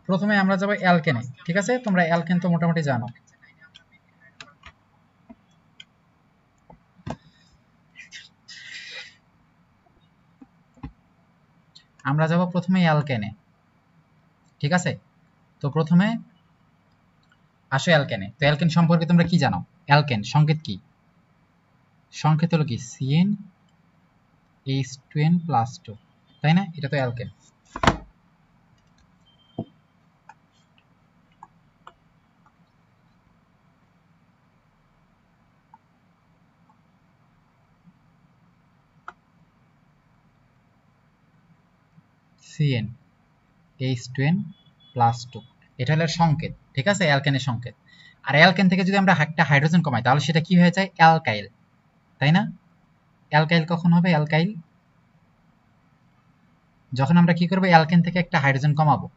প্রথমে আমরা যাব অ্যালকেনে, ঠিক আছে? তোমরা অ্যালকেন তো মোটামুটি জানো। আমরা যাব প্রথমে অ্যালকেনে, ঠিক আছে? তো প্রথমে আসো অ্যালকেনে। তো অ্যালকেন সম্পর্কে তোমরা কি জানো? অ্যালকেন সংকেত কি? সংকেত হলো কি CnH2n+2, তাই না? এটা তো অ্যালকেন। CnH2n+2, এটা হলো সংকেত, ঠিক আছে? অ্যালকেনের সংকেত। আর অ্যালকেন থেকে যদি আমরা একটা হাইড্রোজেন কমাই তাহলে সেটা কি হয়ে যায়? অ্যালকাইল, তাই না? অ্যালকাইল কখন হবে? অ্যালকাইল যখন আমরা কি করবো, অ্যালকেন থেকে একটা হাইড্রোজেন কমাবো,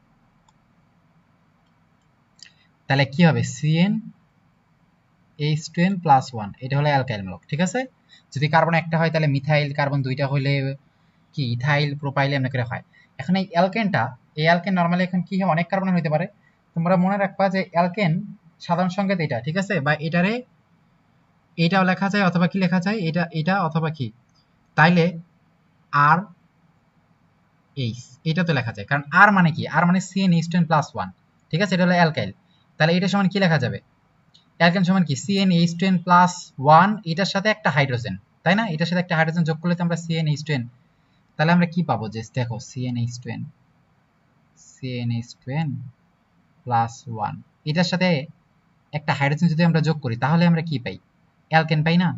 তাহলে কি হবে? CnH2n+1, এটা হলো অ্যালকাইল মূলক, ঠিক আছে? যদি কার্বন একটা হয় তাহলে মিথাইল, কার্বন দুইটা হলে কি ইথাইল, প্রোপাইল এমনি করে হয়। এখন এই অ্যালকেনটা, এই অ্যালকেন নরমালি এখন কি হয়, অনেক কার্বনের হইতে পারে। তোমরা মনে রাখবা যে অ্যালকেন সাধারণ সংকেত এটা, ঠিক আছে? বা এটারে এইটাও লেখা যায় অথবা কি লেখা যায়, এটা এটা অথবা কি, তাইলে আর এইচ এটা তো লেখা যায়, কারণ আর মানে কি, আর মানে CnH2n+1, ঠিক আছে? এটা হলো অ্যালকাইল। তাহলে এটা সমান কি লেখা যাবে? অ্যালকেন সমান কি CnH2n+1, এটার সাথে একটা হাইড্রোজেন, তাই না? এটার সাথে একটা হাইড্রোজেন যোগ করলে তো আমরা CnH2n, তাহলে আমরা কি পাবো? যে দেখো CnH2n+1, এটার সাথে একটা হাইড্রোজেন যদি আমরা যোগ করি তাহলে আমরা কি পাই? অ্যালকেন পাই না?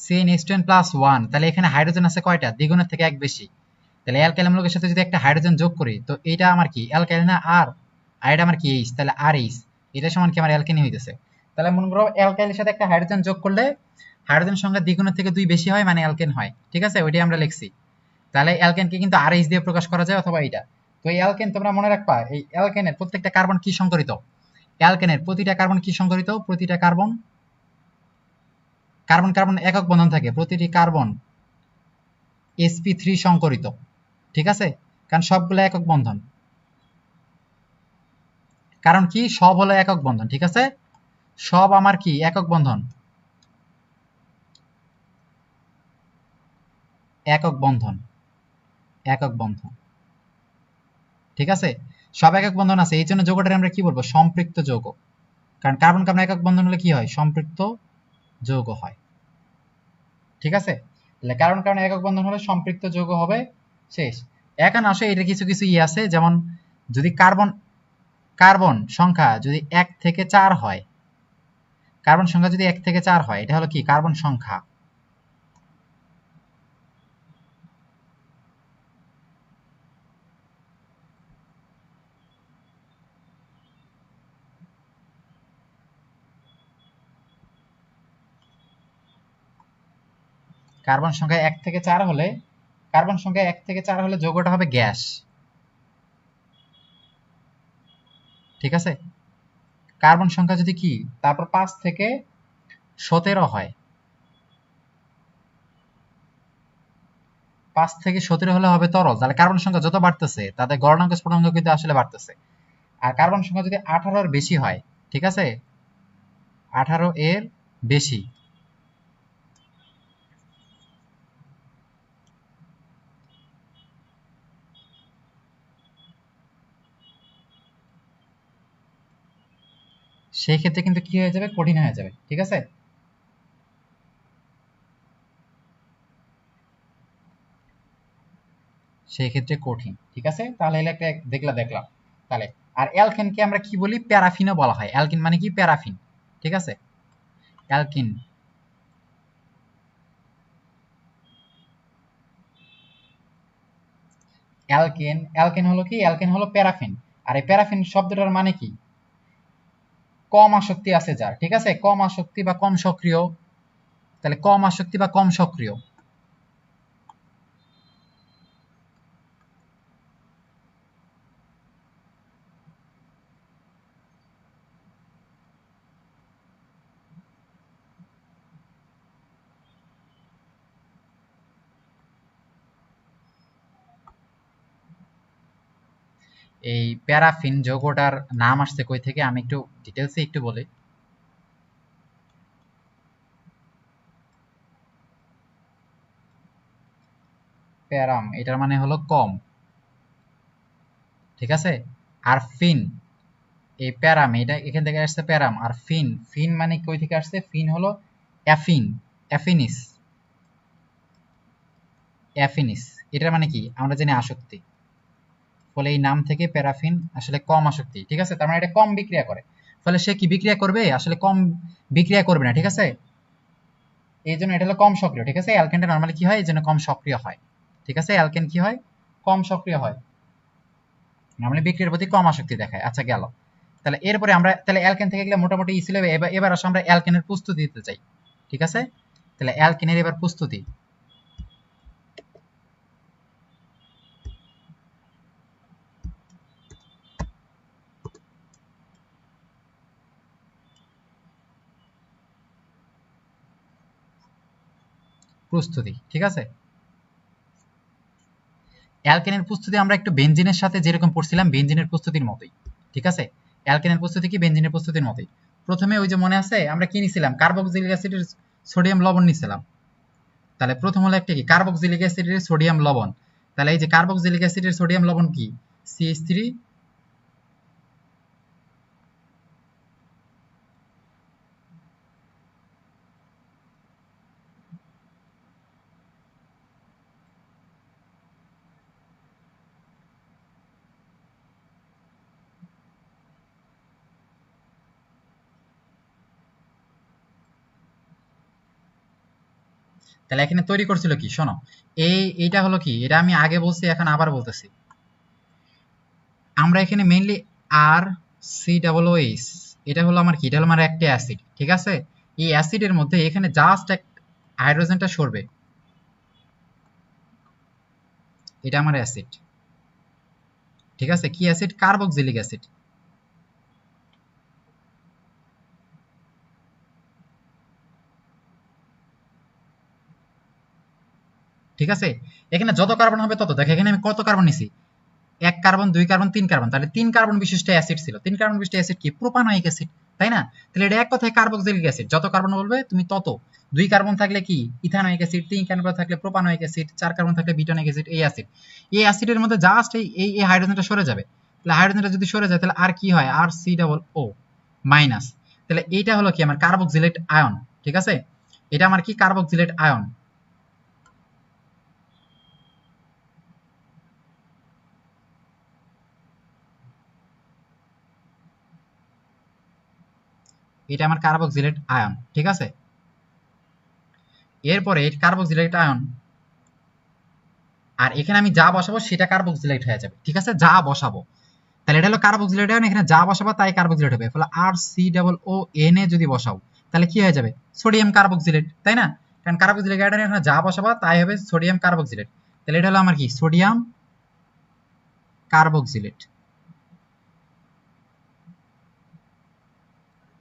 CnH2n+1, তাহলে এখানে হাইড্রোজেন আছে কয়টা? দ্বিগুণের থেকে এক বেশি। তাহলে অ্যালকাইল মূলকের সাথে যদি একটা হাইড্রোজেন যোগ করি তো এটা আমার কি? অ্যালকাইল না? আর এটা আমার কি? এইচ। তাহলে আর এইচ, এটা সমান কি? আমার অ্যালকেনই হইতেছে। তাহলে মনে করো অ্যালকাইলের সাথে একটা হাইড্রোজেন যোগ করলে হাইড্রোজেন সংখ্যা দ্বিগুণের থেকে 2 বেশি হয়, মানে অ্যালকেন হয়, ঠিক আছে? ওইটাই আমরা লিখছি। তাহলে অ্যালকেনকে কিন্তু আর এইচ দিয়ে প্রকাশ করা যায় অথবা এটা। তো এই অ্যালকেন তোমরা মনে রাখবা, এই অ্যালকেনের প্রত্যেকটা কার্বন কি সংকরিত? অ্যালকেনের প্রতিটা কার্বন কি সংকরিত? প্রতিটা কার্বন, কার্বন কার্বন একক বন্ধন থাকে, প্রতিটি কার্বন sp3 সংকরিত, ঠিক আছে? কারণ সবগুলো একক বন্ধন, কারণ কি সব হলো একক বন্ধন, ঠিক আছে? সব আমার কি একক বন্ধন, একক বন্ধন, একক বন্ধন, ঠিক আছে? সব একক বন্ধন আছে, এই জন্য যৌগটার আমরা কি বলবো? সম্পৃক্ত যৌগ। কারণ কার্বন কার্বন একক বন্ধন হলে কি হয়? সম্পৃক্ত যৌগ হয়, ঠিক আছে? তাহলে কার্বন কার্বন একক বন্ধন হলে সম্পৃক্ত যৌগ হবে, শেষ। এখন আসে এটা কিছু কিছু আছে, যেমন যদি কার্বন, কার্বন সংখ্যা যদি 1 থেকে 4 হয়, কার্বন সংখ্যা যদি 1 থেকে 4 হয়, এটা হলো কি? কার্বন সংখ্যা। কার্বন সংখ্যা 1 থেকে 4 হলে, কার্বন সংখ্যা 1 থেকে 4 হলে যৌগটা হবে গ্যাস, ঠিক আছে? কার্বন সংখ্যা যদি কি তারপর 5 থেকে 17 হয়, 5 থেকে 17 হলে হবে তরল। তাহলে কার্বন সংখ্যা যত বাড়তেছে তাদের গলনাঙ্ক স্ফুটনাঙ্ক কিন্তু আসলে বাড়তেছে। আর কার্বন সংখ্যা যদি 18 এর বেশি হয়, ঠিক আছে? 18 এর বেশি, সেই ক্ষেত্রে কিন্তু কি হয়ে যাবে? কঠিন হয়ে যাবে, ঠিক আছে? সেই ক্ষেত্রে কঠিন, ঠিক আছে? তাহলে এটা একটা দেখলাম। তাহলে আর অ্যালকেনকে আমরা কি বলি? প্যারাফিনও বলা হয়। অ্যালকিন মানে কি? প্যারাফিন, ঠিক আছে? অ্যালকিন, অ্যালকেন, অ্যালকেন হলো কি? অ্যালকেন হলো প্যারাফিন। আর এই প্যারাফিন শব্দটার মানে কি? কম আসক্তি আছে যার, ঠিক আছে? কম আসক্তি বা কম সক্রিয়, তাহলে কম আসক্তি বা কম সক্রিয়। এই প্যারাফিন যৌগটার নাম আসছে কই থেকে আমি একটু ডিটেলসে একটু বলি। প্যারাম এটার মানে হলো কম, ঠিক আছে। আর ফিন, এই প্যারাম এটা এখান থেকে আসছে প্যারাম। আর ফিন, ফিন মানে কই থেকে আসছে? ফিন হলো অ্যাফিন, অ্যাফিনিস, অ্যাফিনিস। এটার মানে কি আমরা জানি আসক্তি, ফলে এই নাম থেকে প্যারাফিন আসলে কম আসক্তি, ঠিক আছে। তার মানে এটা কম বিক্রিয়া করে, ফলে সে কি বিক্রিয়া করবে? আসলে কম বিক্রিয়া করবে না, ঠিক আছে। এই জন্য এটা হলো কম সক্রিয়, ঠিক আছে। অ্যালকেনটা নরমালি কি হয়? এই জন্য কম সক্রিয় হয়, ঠিক আছে। অ্যালকেন কি হয়? কম সক্রিয় হয়, নরমালি বিক্রিয়ার প্রতি কম আসক্তি দেখায়। আচ্ছা গেল। তাহলে এরপরে আমরা তাহলে অ্যালকেন থেকে গেলে মোটামুটি ছিল। এবার আসলে আমরা অ্যালকেনের প্রস্তুতি দিতে চাই, ঠিক আছে। তাহলে অ্যালকেনের এবার প্রস্তুতি। প্রস্তুতি, ঠিক আছে। অ্যালকেনের প্রস্তুতি আমরা একটু বেনজিনের সাথে যেরকম পড়ছিলাম বেনজিনের প্রস্তুতির মতোই, ঠিক আছে। অ্যালকেনের প্রস্তুতি কি বেনজিনের প্রস্তুতির মতোই। প্রথমে ওই যে মনে আছে আমরা কি নিছিলাম? কার্বক্সিলিক অ্যাসিডের সোডিয়াম লবণ নিছিলাম। তাহলে প্রথম হলো একটা কি কার্বক্সিলিক অ্যাসিডের সোডিয়াম লবণ। তাহলে এই যে কার্বক্সিলিক অ্যাসিডের সোডিয়াম লবণ কি? CH3। তাহলে এখানে তৈরি করছিল কি? শোনো, এইটা হলো কি, এটা আমি আগে বলছি এখন আবার বলতেছি। আমরা এখানে মেইনলি RCOOH, এটা হলো আমার কি? এটা হলো আমার একটা অ্যাসিড, ঠিক আছে। এই অ্যাসিডের মধ্যে এখানে জাস্ট এক হাইড্রোজেনটা সরবে, এটা আমার অ্যাসিড, ঠিক আছে। কি অ্যাসিড? কার্বক্সিলিক অ্যাসিড, ঠিক আছে। এখানে যত কার্বন হবে তত, দেখো এখানে আমি কত কার্বন নিছি? 1 কার্বন, 2 কার্বন, 3 কার্বন। তাহলে 3 কার্বন বিশিষ্ট অ্যাসিড ছিল। 3 কার্বন বিশিষ্ট অ্যাসিড কি? প্রোপানোয়িক অ্যাসিড, তাই না? তাহলে এটা এক কথায় কার্বক্সিলিক অ্যাসিড। যত কার্বন বলবে তুমি তত। 2 কার্বন থাকলে কি? Ethanoic acid. 3 কার্বন থাকলে প্রোপানোয়িক অ্যাসিড। 4 কার্বন থাকলে বিটানোয়িক অ্যাসিড। এই অ্যাসিড, এই অ্যাসিডের মধ্যে জাস্ট এই হাইড্রোজেনটা সরে যাবে। তাহলে হাইড্রোজেনটা যদি সরে যায় তাহলে আর কি হয়? RCOO minus. তাহলে এইটা হলো কি? আমার কার্বক্সিলেট আয়ন, ঠিক আছে। এটা আমার কি? Carboxylate ion. এটা আমার কার্বক্সিলেট আয়ন, ঠিক আছে। এরপরে এই কার্বক্সিলেট আয়ন, আর এখানে আমি যা বসাবো সেটা কার্বক্সিলেট হয়ে যাবে, ঠিক আছে। যা বসাবো, তাহলে এটা হলো কার্বক্সিলেট আয়ন। এখানে যা বসাবো তাই কার্বক্সিলেট হবে। ফলে RCOONA যদি বসাও তাহলে কি হয়ে যাবে? সোডিয়াম কার্বক্সিলেট, তাই না? কারণ কার্বক্সিলিক আয়নে এখানে যা বসাবা তাই হবে সোডিয়াম কার্বক্সিলেট। তাহলে এটা হলো আমার কি? সোডিয়াম কার্বক্সিলেট,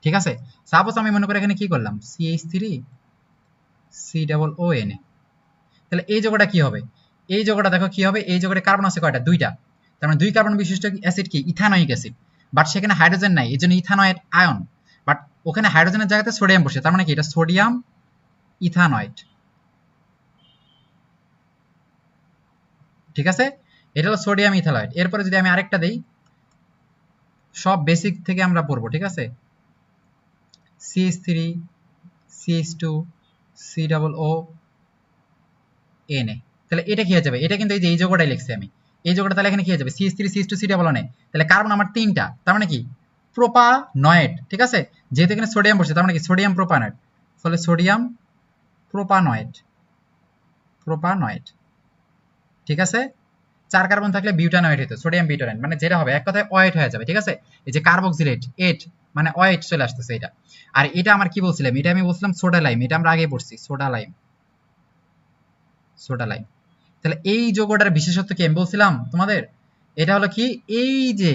ঠিক আছে। সাপোজ আমি মনে করি এখানে কি করলাম? CH3COONA। তাহলে এই যোগটা কি হবে? এই যোগটা দেখো কি হবে? এই যোগের কার্বন আছে কয়টা? 2টা। তার মানে 2 কার্বন বিশিষ্ট অ্যাসিড কি? Ethanoic acid. বাট সেখানে হাইড্রোজেন নাই, এই জন্য ইথানয়েড আয়ন। বাট ওখানে হাইড্রোজেনের জায়গাতে সোডিয়াম বসে, তার মানে কি? এটা সোডিয়াম ইথানয়েড, ঠিক আছে। এটা হলো সোডিয়াম ইথানয়েড। এরপরে যদি আমি আরেকটা দেই, সব বেসিক থেকে আমরা পড়বো, ঠিক আছে। CH3CH2COONA। তাহলে এটা কি হয়ে যাবে? এটা কিন্তু এই যে এই যোগটাই লিখছি আমি, এই যোগটা। তাহলে এখানে কি হয়ে যাবে? CH3CH2COONA। তাহলে কার্বন আমার 3টা, তার মানে কি? প্রোপানয়েড, ঠিক আছে। যেহেতু এখানে সোডিয়াম বসে তার মানে কি? Sodium propanoate. ফলে সোডিয়াম প্রোপানয়েড, প্রোপানয়েড, ঠিক আছে। 4 কার্বন থাকলে বিউটানয়েড হতো, সোডিয়াম বিউটানয়েড। মানে যেটা হবে এক কথায় ওয়েট হয়ে যাবে, ঠিক আছে। এই যে কার্বক্সিলেট এট মানে ওয়েট চলে আসতেছে এটা। আর এটা আমার কি বলছিলাম? এটা আমি বলছিলাম সোডা লাইম। এটা আমরা আগে পড়ছি, সোডা লাইম, সোডা লাইম। তাহলে এই যৌগটার বিশেষত্ব কি আমি বলছিলাম তোমাদের? এটা হলো কি? এই যে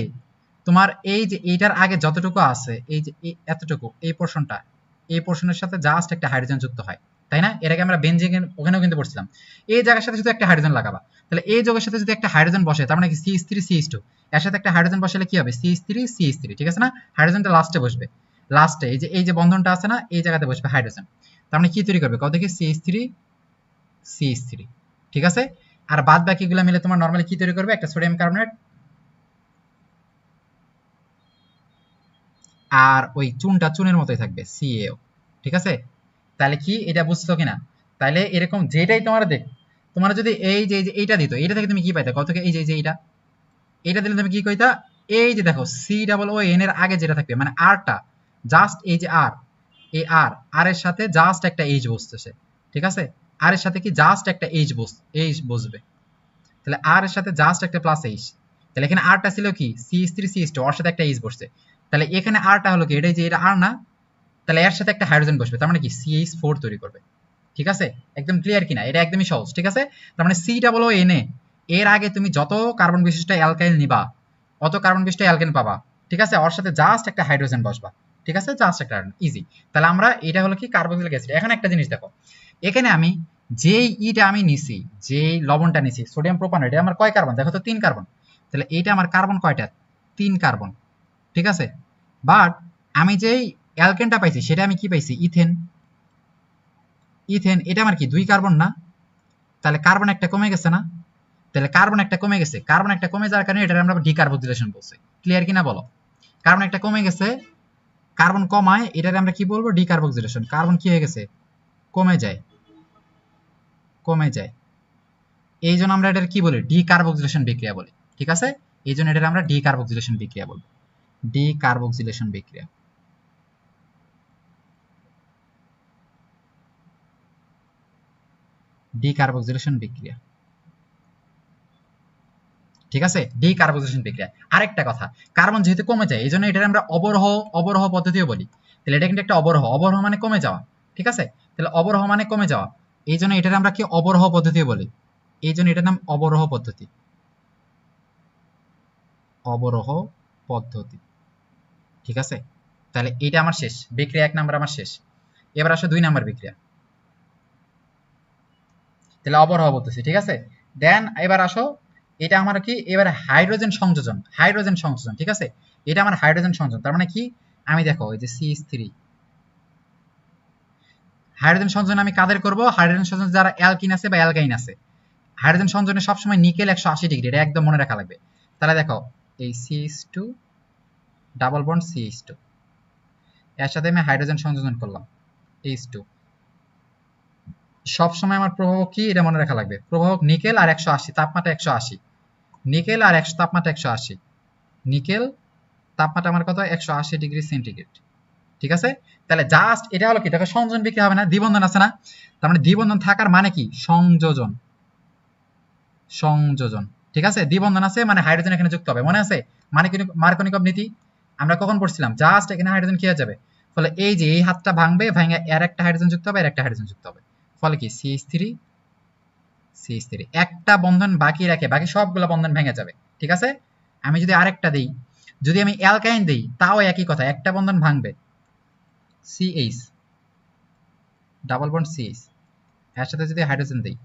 তোমার এই যে এইটার আগে যতটুকু আছে, এই যে এতটুকু, এই পোর্শনটা, এই পোর্শনের সাথে জাস্ট একটা হাইড্রোজেন যুক্ত হয়, তাই না? এর আগে আমরা বেনজিন ওখানেও কিন্তু পড়ছিলাম। এই জায়গার সাথে শুধু একটা হাইড্রোজেন লাগাবা, তাহলে এই যোগের সাথে যদি একটা হাইড্রোজেন বসে, তার মানে কি CH3 CH2, এর সাথে একটা হাইড্রোজেন বসালে কি হবে? CH3 CH3, ঠিক আছে না? হাইড্রোজেনটা লাস্টে বসবে, লাস্টে এই যে বন্ধনটা আছে না, এই জায়গাতে বসবে হাইড্রোজেন। তার মানে কি তৈরি করবে? কত থেকে CH3 CH3, ঠিক আছে? আর বাদ বাকিগুলো মিলে তোমার নরমালি কি তৈরি করবে? একটা সোডিয়াম কার্বনেট আর ওই চুনটা চুনের মতোই থাকবে, CaO, ঠিক আছে? তাহলে কি এটা বুঝছো কিনা? তাহলে এরকম যেটাই তোমার দেখ, তোমার যদি এই যে এইটা দিত, এইটা থেকে তুমি কি পাইতা? কত থেকে এই যে এইটা, এইটা দিলে তুমি কি কইতা? এই যে দেখো COON এর আগে যেটা থাকবে, মানে আরটা, জাস্ট এই যে আর, এই আর এর সাথে জাস্ট একটা এইচ বসতেছে, ঠিক আছে? আর এর সাথে কি জাস্ট একটা এইচ বসবে, তাহলে আর এর সাথে জাস্ট একটা প্লাস এইচ, তাহলে এখানে আরটা ছিল কি CH3 CH2, ওর সাথে একটা এইচ বসছে, তাহলে এখানে আরটা হলো কি, এটাই যে এটা আর না, তাহলে এর সাথে একটা হাইড্রোজেন বসবে, তার মানে কি CH4 তৈরি করবে, ঠিক আছে? একদম ক্লিয়ার কিনা? এটা একদমই সহজ, ঠিক আছে? তার মানে COON এর আগে তুমি যত কার্বন বিশিষ্ট অ্যালকাইল নিবা, অত কার্বন বিশিষ্ট অ্যালকেন পাবা, ঠিক আছে? ওর সাথে জাস্ট একটা হাইড্রোজেন বসবা, ঠিক আছে? জাস্ট একটা ইজি। তাহলে আমরা এটা হলো কি কার্বক্সিলিক অ্যাসিড। এখন একটা জিনিস দেখো, এখানে আমি যেই ইটা আমি নিছি, যেই লবণটা নিছি সোডিয়াম প্রোপানয়েড, এটা আমার কয় কার্বন? দেখো তো 3 কার্বন, তাহলে এইটা আমার কার্বন কয়টা? 3 কার্বন, ঠিক আছে? বাট আমি যেই অ্যালকেনটা পাইছি সেটা আমি কি পাইছি? ইথেন। ইথেন এটা আমার কি 2 কার্বন না? তাহলে কার্বন একটা কমে গেছে না? তাহলে কার্বন একটা কমে গেছে, কার্বন একটা কমে যাওয়ার কারণে এটা আমরা ডিকার্বক্সিলেশন বলছি। ক্লিয়ার কিনা বলো? কার্বন একটা কমে গেছে, কার্বন কমায় এটাকে আমরা কি বলবো? ডিকার্বক্সিলেশন। কার্বন কি হয়ে গেছে? কমে যায়, কমে যায়। এই জন্য আমরা এটার কি বলি? ডিকার্বক্সিলেশন বিক্রিয়া বলি, ঠিক আছে? এই জন্য এটার আমরা ডিকার্বক্সিলেশন বিক্রিয়া বলবো, ডিকার্বক্সিলেশন বিক্রিয়া, ডিকার্বক্সিলেশন বিক্রিয়া, ঠিক আছে? ডিকার্বক্সিলেশন বিক্রিয়া। আরেকটা কথা, কার্বন যেহেতু কমে যায় এই জন্য এটা আমরা অবরোহ অবরোহ পদ্ধতিও বলি। তাহলে এটা কিন্তু একটা অবরোহ, অবরোহ মানে কমে যাওয়া, ঠিক আছে? তাহলে অবরোহ মানে কমে যাওয়া, এই জন্য এটার আমরা কি অবরোহ পদ্ধতিও বলি, এই জন্য এটার নাম অবরোহ পদ্ধতি, অবরোহ পদ্ধতি, ঠিক আছে? তাহলে এটা আমার শেষ বিক্রিয়া, 1 নাম্বার আমার শেষ। এবার আসো 2 নাম্বার বিক্রিয়া, তাহলে অবরোহ বলতেছি, ঠিক আছে? দেন এবার আসো, এটা আমার কি এবার হাইড্রোজেন সংযোজন, হাইড্রোজেন সংযোজন, ঠিক আছে? এটা আমার হাইড্রোজেন সংযোজন, তার মানে কি? আমি দেখো এই যে CH3, হাইড্রোজেন সংযোজন আমি কাদের করব? হাইড্রোজেন সংযোজন যারা অ্যালকিন আছে বা অ্যালকাইন আছে। হাইড্রোজেন সংযোজনে সবসময় নিকেল 180 ডিগ্রি, এটা একদম মনে রাখা লাগবে। তাহলে দেখো এই CH2 ডাবল বন্ড CH2, এর সাথে আমি হাইড্রোজেন সংযোজন করলাম H2, সবসময় আমার প্রভাবক কি এটা মনে রাখা লাগবে, প্রভাবক নিকেল আর 180, তাপমাত্রা 180, নিকেল আর 100 তাপমাত্রা 180, নিকেল তাপমাত্রা আমার কত? 180 ডিগ্রি সেন্টিগ্রেড, ঠিক আছে? তাহলে জাস্ট এটা হলো কি, দেখো সংযোজন বিক্রিয়া হবে না, দ্বিবন্ধন আছে না? তার মানে দ্বিবন্ধন থাকার মানে কি? সংযোজন, সংযোজন, ঠিক আছে? দ্বিবন্ধন আছে মানে হাইড্রোজেন এখানে যুক্ত হবে, মনে আছে মার্কোনিকভ নীতি আমরা কখন পড়ছিলাম? জাস্ট এখানে হাইড্রোজেন কি হয়ে যাবে, ফলে এই যে এই হাতটা ভাঙবে, ভাঙে এর একটা হাইড্রোজেন যুক্ত হবে, এর একটা হাইড্রোজেন যুক্ত হবে, ফলে কি CH3 CH3, একটা বন্ধন বাকি রাখে বাকি সবগুলো বন্ধন ভেঙে যাবে, ঠিক আছে? আমি যদি আরেকটা দেই, যদি আমি অ্যালকাইন দেই তাও একই কথা, একটা বন্ধন ভাঙবে, CH ডাবল বন্ড CH, এর সাথে যদি হাইড্রোজেন দেই,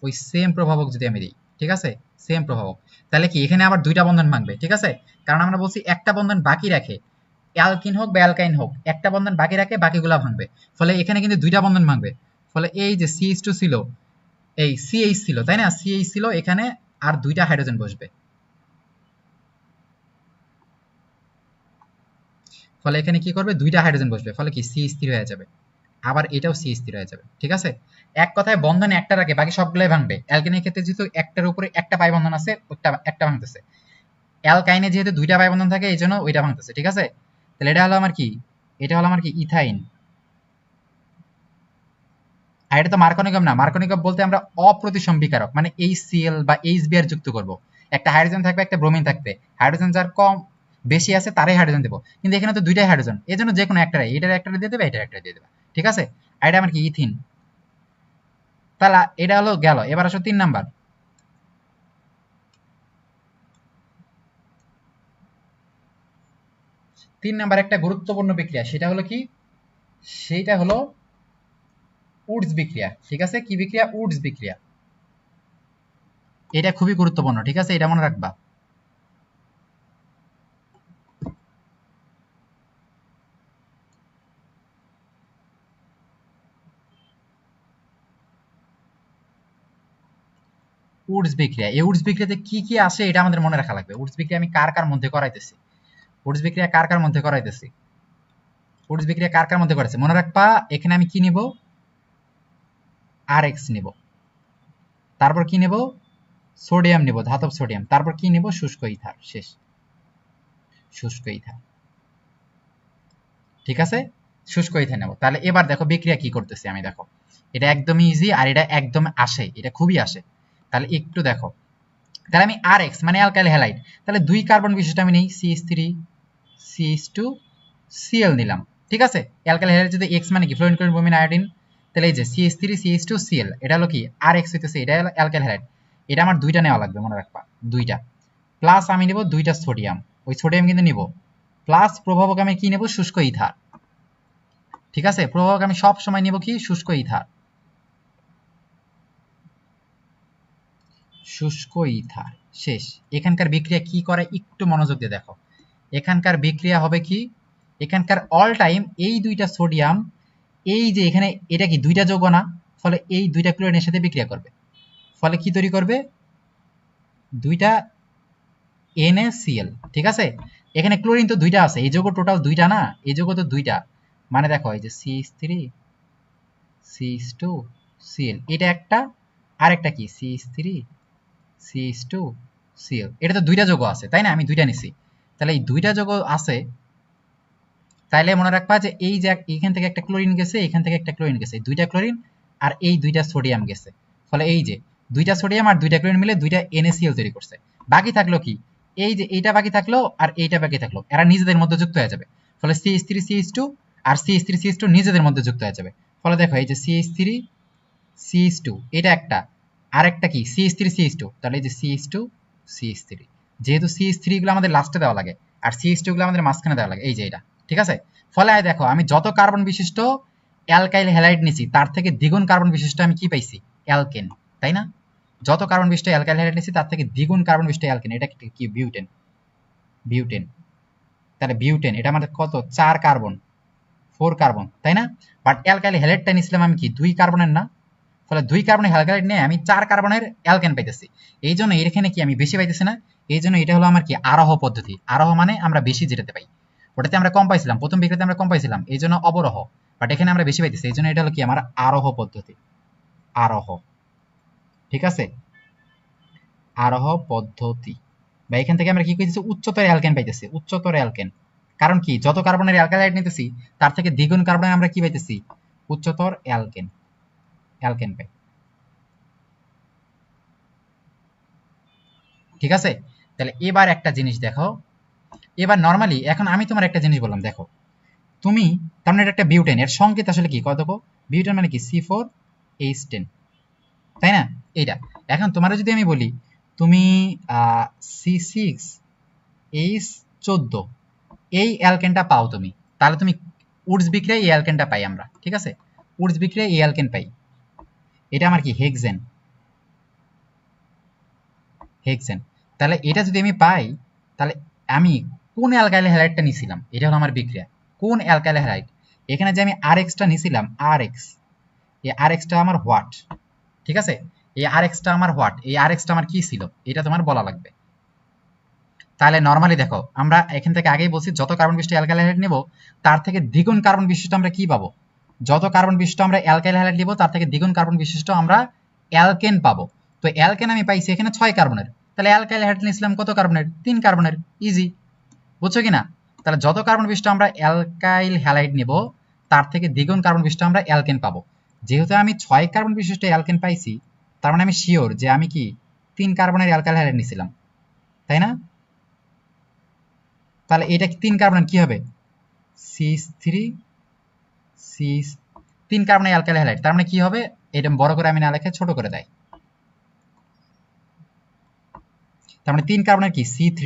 ওই সেম প্রভাবক যদি আমি দিই, ঠিক আছে? সেম প্রভাবক, তাহলে কি এখানে আবার 2টা বন্ধন ভাঙবে, ঠিক আছে? কারণ আমরা বলছি একটা বন্ধন বাকি রাখে, অ্যালকিন হোক বা অ্যালকাইন হোক, একটা বন্ধন বাকি রাখে বাকিগুলা ভাঙবে, ফলে এখানে কিন্তু 2টা বন্ধন ভাঙবে, ফলে এই যে CH2 ছিল, এই CH ছিল, তাই না? CH ছিল, এখানে আর 2টা হাইড্রোজেন বসবে, ফলে এখানে কি করবে? 2টা হাইড্রোজেন বসবে, ফলে কি CH3 হয়ে যাবে, আবার এটাও CH3 হয়ে যাবে, ঠিক আছে? এক কথায় বন্ধন একটা রাখে বাকি সবগুলাই ভাঙবে। অ্যালকেনের ক্ষেত্রে যেহেতু একটার উপরে একটা পাই বন্ধন আছে, একটা ভাঙতেছে। অ্যালকাইনে যেহেতু 2টা পাই বন্ধন থাকে এই জন্য ওইটা ভাঙতেছে, ঠিক আছে? তাহলে এটা হলো আমার কি? এটা হলো আমার কি? ইথাইন। আর এটা তো মার্কনিকভ না, মার্কনিকভ বলতে আমরা অপ্রতিসম বিকারক, মানে HCl বা HBr যুক্ত করব। একটা হাইড্রোজেন থাকবে, একটা ব্রোমিন থাকবে, হাইড্রোজেন যার কম বেশি আছে তারাই হাইড্রোজেন দেবো, কিন্তু এখানে তো 2টাই হাইড্রোজেন, এই জন্য যে কোনো একটাই, এটার একটা দিয়ে দেবে, এটার একটা দিয়ে দেবে, ঠিক আছে? আর এটা আমার কি? ইথিন। তাহলে এটা হলো গেল। এবার আসো 3 নাম্বার, 3 নাম্বার একটা গুরুত্বপূর্ণ বিক্রিয়া, সেটা হলো কি? সেটা হলো উডস বিক্রিয়া, ঠিক আছে? কি বিক্রিয়া? উডস বিক্রিয়া। এটা খুবই গুরুত্বপূর্ণ, ঠিক আছে? এটা মনে রাখবা। উডস বিক্রিয়া, এই উডস বিক্রিয়াতে কি কি আসে এটা আমাদের মনে রাখা লাগবে। উডস বিক্রিয়া আমি কার কার মধ্যে করাইতেছি, উডস বিক্রিয়া কার কার মধ্যে করাইতেছি, উডস বিক্রিয়া কার কার মধ্যে করাইছে মনে রাখবা। এখানে আমি কি নিব? আর এক্স নিব। তারপর কি নেব? সোডিয়াম নিব, ধাতব সোডিয়াম। তারপর কি নিব? শুষ্ক ইথার। শেষ, শুষ্ক ইথার, ঠিক আছে? শুষ্ক ইথার নেব। তাহলে এবার দেখো বিক্রিয়া কি করতেছি আমি, দেখো এটা একদমই ইজি, আর এটা একদম আসে, এটা খুবই আসে। তাহলে একটু দেখো, তাহলে আমি আর এক্স মানে অ্যালকাইল হ্যালাইড, তাহলে 2 কার্বন বিশিষ্ট আমি নেই CH3 CH2 Cl নিলাম, ঠিক আছে? অ্যালকাইল হ্যালাইড যদি এক্স মানে কি ফ্লোরিন ক্লোরিন ব্রোমিন আয়োডিন, তাহলে এই যে CH3 CH2 Cl এটা হলো কি আর এক্স হইতেছে, এটা হলো অ্যালকাইল হ্যালাইড। এটা আমার দুইটা নেওয়া লাগবে মনে রাখবা, দুইটা। প্লাস আমি নেব 2টা সোডিয়াম, ওই সোডিয়াম কিন্তু নিব। প্লাস প্রভাবক আমি কি নেব? শুষ্ক ইথার, ঠিক আছে? প্রভাবক আমি সব সময় নেব কি? শুষ্ক ইথার, শুষ্ক ইথার। শেষ। এখানকার বিক্রিয়া কি করে একটু মনোযোগ দিয়ে দেখো। এখানকার বিক্রিয়া হবে কি? এখানকার অল টাইম এই 2টা সোডিয়াম, এই যে এখানে এটা কি 2টা যৌগ না, ফলে এই 2টা ক্লোরিনের সাথে বিক্রিয়া করবে, ফলে কি তৈরি করবে? 2টা NaCl, ঠিক আছে? এখানে ক্লোরিন তো 2টা আছে, এই যৌগ টোটাল 2টা না, এই যৌগ তো 2টা। মানে দেখো এই যে CH3 CH2 Cl, এটা একটা, আর একটা কি CH3 CH2 Cl, এটা তো 2টা যৌগ আছে তাই না? আমি 2টা নিছি, তাহলে এই 2টা যৌগ আছে। তাইলে মনে রাখবা যে এই যে এখান থেকে একটা ক্লোরিন গেছে, এখান থেকে একটা ক্লোরিন গেছে, 2টা ক্লোরিন আর এই 2টা সোডিয়াম গেছে, ফলে এই যে 2টা সোডিয়াম আর 2টা ক্লোরিন মিলে 2টা NaCl তৈরি করছে। বাকি থাকলো কি? এই যে এইটা বাকি থাকলো আর এইটা বাকি থাকলো, এরা নিজেদের মধ্যে যুক্ত হয়ে যাবে, ফলে CH3 CH2 আর CH3 CH2 নিজেদের মধ্যে যুক্ত হয়ে যাবে। ফলে দেখো এই যে CH3 CH2 এটা একটা, আর একটা কি CH3 CH2, তাহলে এই যে CH2 CH3, যেহেতু CH3 গুলো আমাদের লাস্টে দেওয়া লাগে আর CH2 গুলো আমাদের মাঝখানে দেওয়া লাগে, এই যে এটা, ঠিক আছে? ফলে দেখো আমি যত কার্বন বিশিষ্ট অ্যালকাইল হ্যালাইড নিছি তার থেকে দ্বিগুণ কার্বন বিশিষ্ট আমি কি পাইছি? অ্যালকেন, তাই না? যত কার্বন বিশিষ্ট অ্যালকাইল হ্যালাইড নিছি তার থেকে দ্বিগুণ কার্বন বিশিষ্ট অ্যালকেন, এটা কি? Butane, butane. তাহলে বিউটেন এটা আমাদের কত? 4 কার্বন, 4 কার্বন, তাই না? বাট অ্যালকাইল হ্যালাইডটা নিছিলাম আমি কি 2 কার্বনের না, ফলে 2 কার্বনের হ্যালাইড নিয়ে আমি 4 কার্বনের অ্যালকেন পাইতেছি। এই জন্য এখানে কি আমি বেশি পাইতেছি না, এই জন্য এটা হলো আমার কি আরোহ পদ্ধতি। আরোহ মানে আমরা বেশি যেটাতে পাই, ওটাতে আমরা কম পাইছিলাম, প্রথম বিক্রিয়াতে আমরা কম পাইছিলাম, এই জন্য অবরোহ। বাট এখানে আমরা বেশি পাইতেছি, এই জন্য এটা হলো কি আমার আরোহ পদ্ধতি, আরোহ, ঠিক আছে? আরোহ পদ্ধতি। বা এখান থেকে আমরা কি পাইতেছি? উচ্চতর অ্যালকেন পাইতেছি, উচ্চতর অ্যালকেন। কারণ কি? যত কার্বনের অ্যালকালাইড নিতেছি তার থেকে দ্বিগুণ কার্বনের আমরা কি পাইতেছি? উচ্চতর অ্যালকেন, অ্যালকেন পাই, ঠিক আছে? তাহলে এবার একটা জিনিস দেখো, এবার নরমালি এখন আমি তোমার একটা জিনিস বললাম, দেখো তুমি তার মানে এটা একটা বিউটেন, এর সংকেত আসলে কি কত? বিউটেন মানে কি C4H10, তাই না? এইটা। এখন তোমার যদি আমি বলি তুমি C6H14 এই অ্যালকেনটা পাও তুমি, তাহলে তুমি উডস বিক্রিয়ায় এই অ্যালকেনটা পাই আমরা, ঠিক আছে? উডস বিক্রিয়ায় এই অ্যালকেন পাই, এটা আমার কি হেক্সেন, হেক্সেন। তাহলে এটা যদি আমি পাই, তাহলে আমি কোন অ্যালকাইল হ্যালাইডটা নিছিলাম, এটা হলো আমার বিক্রিয়া। কোন অ্যালকাইল হ্যালাইড? এখানে যে আমি আরএক্সটা নিছিলাম, আরএক্স, এই আরএক্সটা আমার হোয়াট, ঠিক আছে? এই আরএক্সটা আমার হোয়াট, এই আরএক্সটা আমার কি ছিল এটা তোমার বলা লাগবে। তাহলে নরমালি দেখো আমরা এখান থেকে আগেই বলছি যত কার্বন বিশিষ্ট অ্যালকাইল হ্যালাইড নেব তার থেকে দ্বিগুণ কার্বন বিশিষ্ট আমরা কি পাবো? যত কার্বন বিশিষ্ট আমরা অ্যালকাইল হ্যালাইড নিব তার থেকে দ্বিগুণ কার্বন বিশিষ্ট আমরা অ্যালকেন পাবো। তো অ্যালকেন আমি পাইছি এখানে 6 কার্বনের, তাহলে অ্যালকাইল হ্যালাইড নিছিলাম কত কার্বনের? 3 কার্বনের, ইজি, বুঝছো কিনা? তাহলে যত কার্বন বিশিষ্ট আমরা অ্যালকাইল হ্যালাইড নেব তার থেকে দ্বিগুণ কার্বন বিশিষ্ট আমরা অ্যালকেন পাবো। যেহেতু আমি 6 কার্বন বিশিষ্ট অ্যালকেন পাইছি, তার মানে আমি শিওর যে আমি কি 3 কার্বনের অ্যালকাইল হ্যালাইড নিছিলাম, তাই না? তাহলে এটা 3 কার্বনের কি হবে? CH3 CH, 3 কার্বনের অ্যালকাইল হ্যালাইড, তার মানে কি হবে? এটা বড় করে আমি না লিখে ছোট করে দেই। তার মানে 3 কার্বনের কি C3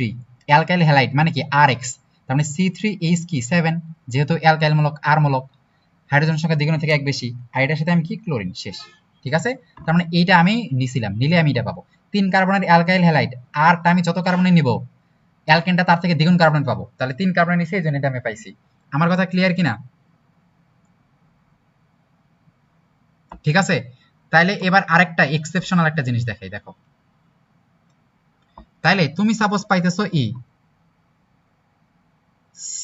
অ্যালকাইল হ্যালাইড মানে কি RX, তার মানে C3H কি 7, যেহেতু অ্যালকাইল মূলক, R মূলক, হাইড্রোজেন সংখ্যা দ্বিগুণের থেকে এক বেশি, আর এটার সাথে আমি কি ক্লোরিন, শেষ। ঠিক আছে, তার মানে এইটা আমি নিছিলাম, নিলে আমি এটা পাবো 3 কার্বনের অ্যালকাইল হ্যালাইড, আরটা আমি যত কার্বনে নিব অ্যালকেনটা তার থেকে দ্বিগুণ কার্বন পাবো, তাহলে 3 কার্বনে নিছি, এই জন্য এটা আমি পাইছি। আমার কথা ক্লিয়ার কিনা? ঠিক আছে, তাইলে এবার আরেকটা এক্সেপশনাল একটা জিনিস দেখাই, দেখো। তাইলে তুমি সাপোজ পাইতেছো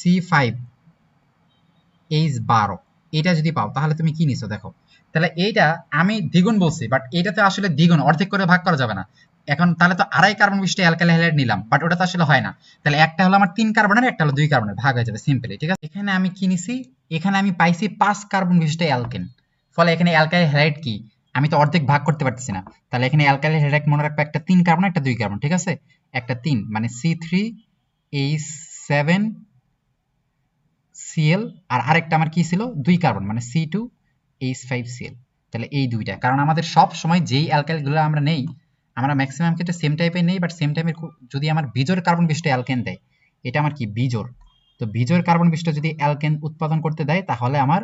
C5H12, এটা যদি পাও তাহলে তুমি কি নিছো দেখো। তাহলে এইটা আমি দ্বিগুণ বলছি, বাট এইটাতে আসলে দ্বিগুণ অর্ধেক করে ভাগ করা যাবে না। এখন তাহলে তো আড়াই কার্বন বিশিষ্ট অ্যালকাইল হ্যালাইড নিলাম, বাট ওটা তো আসলে হয় না। তাহলে একটা হলো আমার 3 কার্বনের, একটা হলো 2 কার্বনের, ভাগ হয়ে যাবে সিম্পলি। ঠিক আছে, এখানে আমি কি নিছি, এখানে আমি পাইছি 5 কার্বন বিশিষ্ট অ্যালকেন। ফলে এখানে অ্যালকাইল হ্যালাইড কি, আমি তো অর্ধেক ভাগ করতে পারতেছি না। তাহলে এখানে অ্যালকাইল হ্যালাইড মনে রাখবো একটা 3 কার্বন, একটা 2 কার্বন। ঠিক আছে, একটা 3 মানে C3H7 Cl, আর আরেকটা আমার কি ছিল 2 কার্বন মানে C2H5Cl। তাহলে এই দুইটা, কারণ আমাদের সব সময় যেই অ্যালকাইল গুলো আমরা নেই, আমরা ম্যাক্সিমাম ক্ষেত্রে সেম টাইপের নেই, বাট সেম টাইপের যদি আমার বিজোড় কার্বন বিশিষ্ট অ্যালকেন দেয়, এটা আমার কি বিজোড়, তো বিজোড় কার্বন বিশিষ্ট যদি অ্যালকেন উৎপাদন করতে দেয়, তাহলে আমার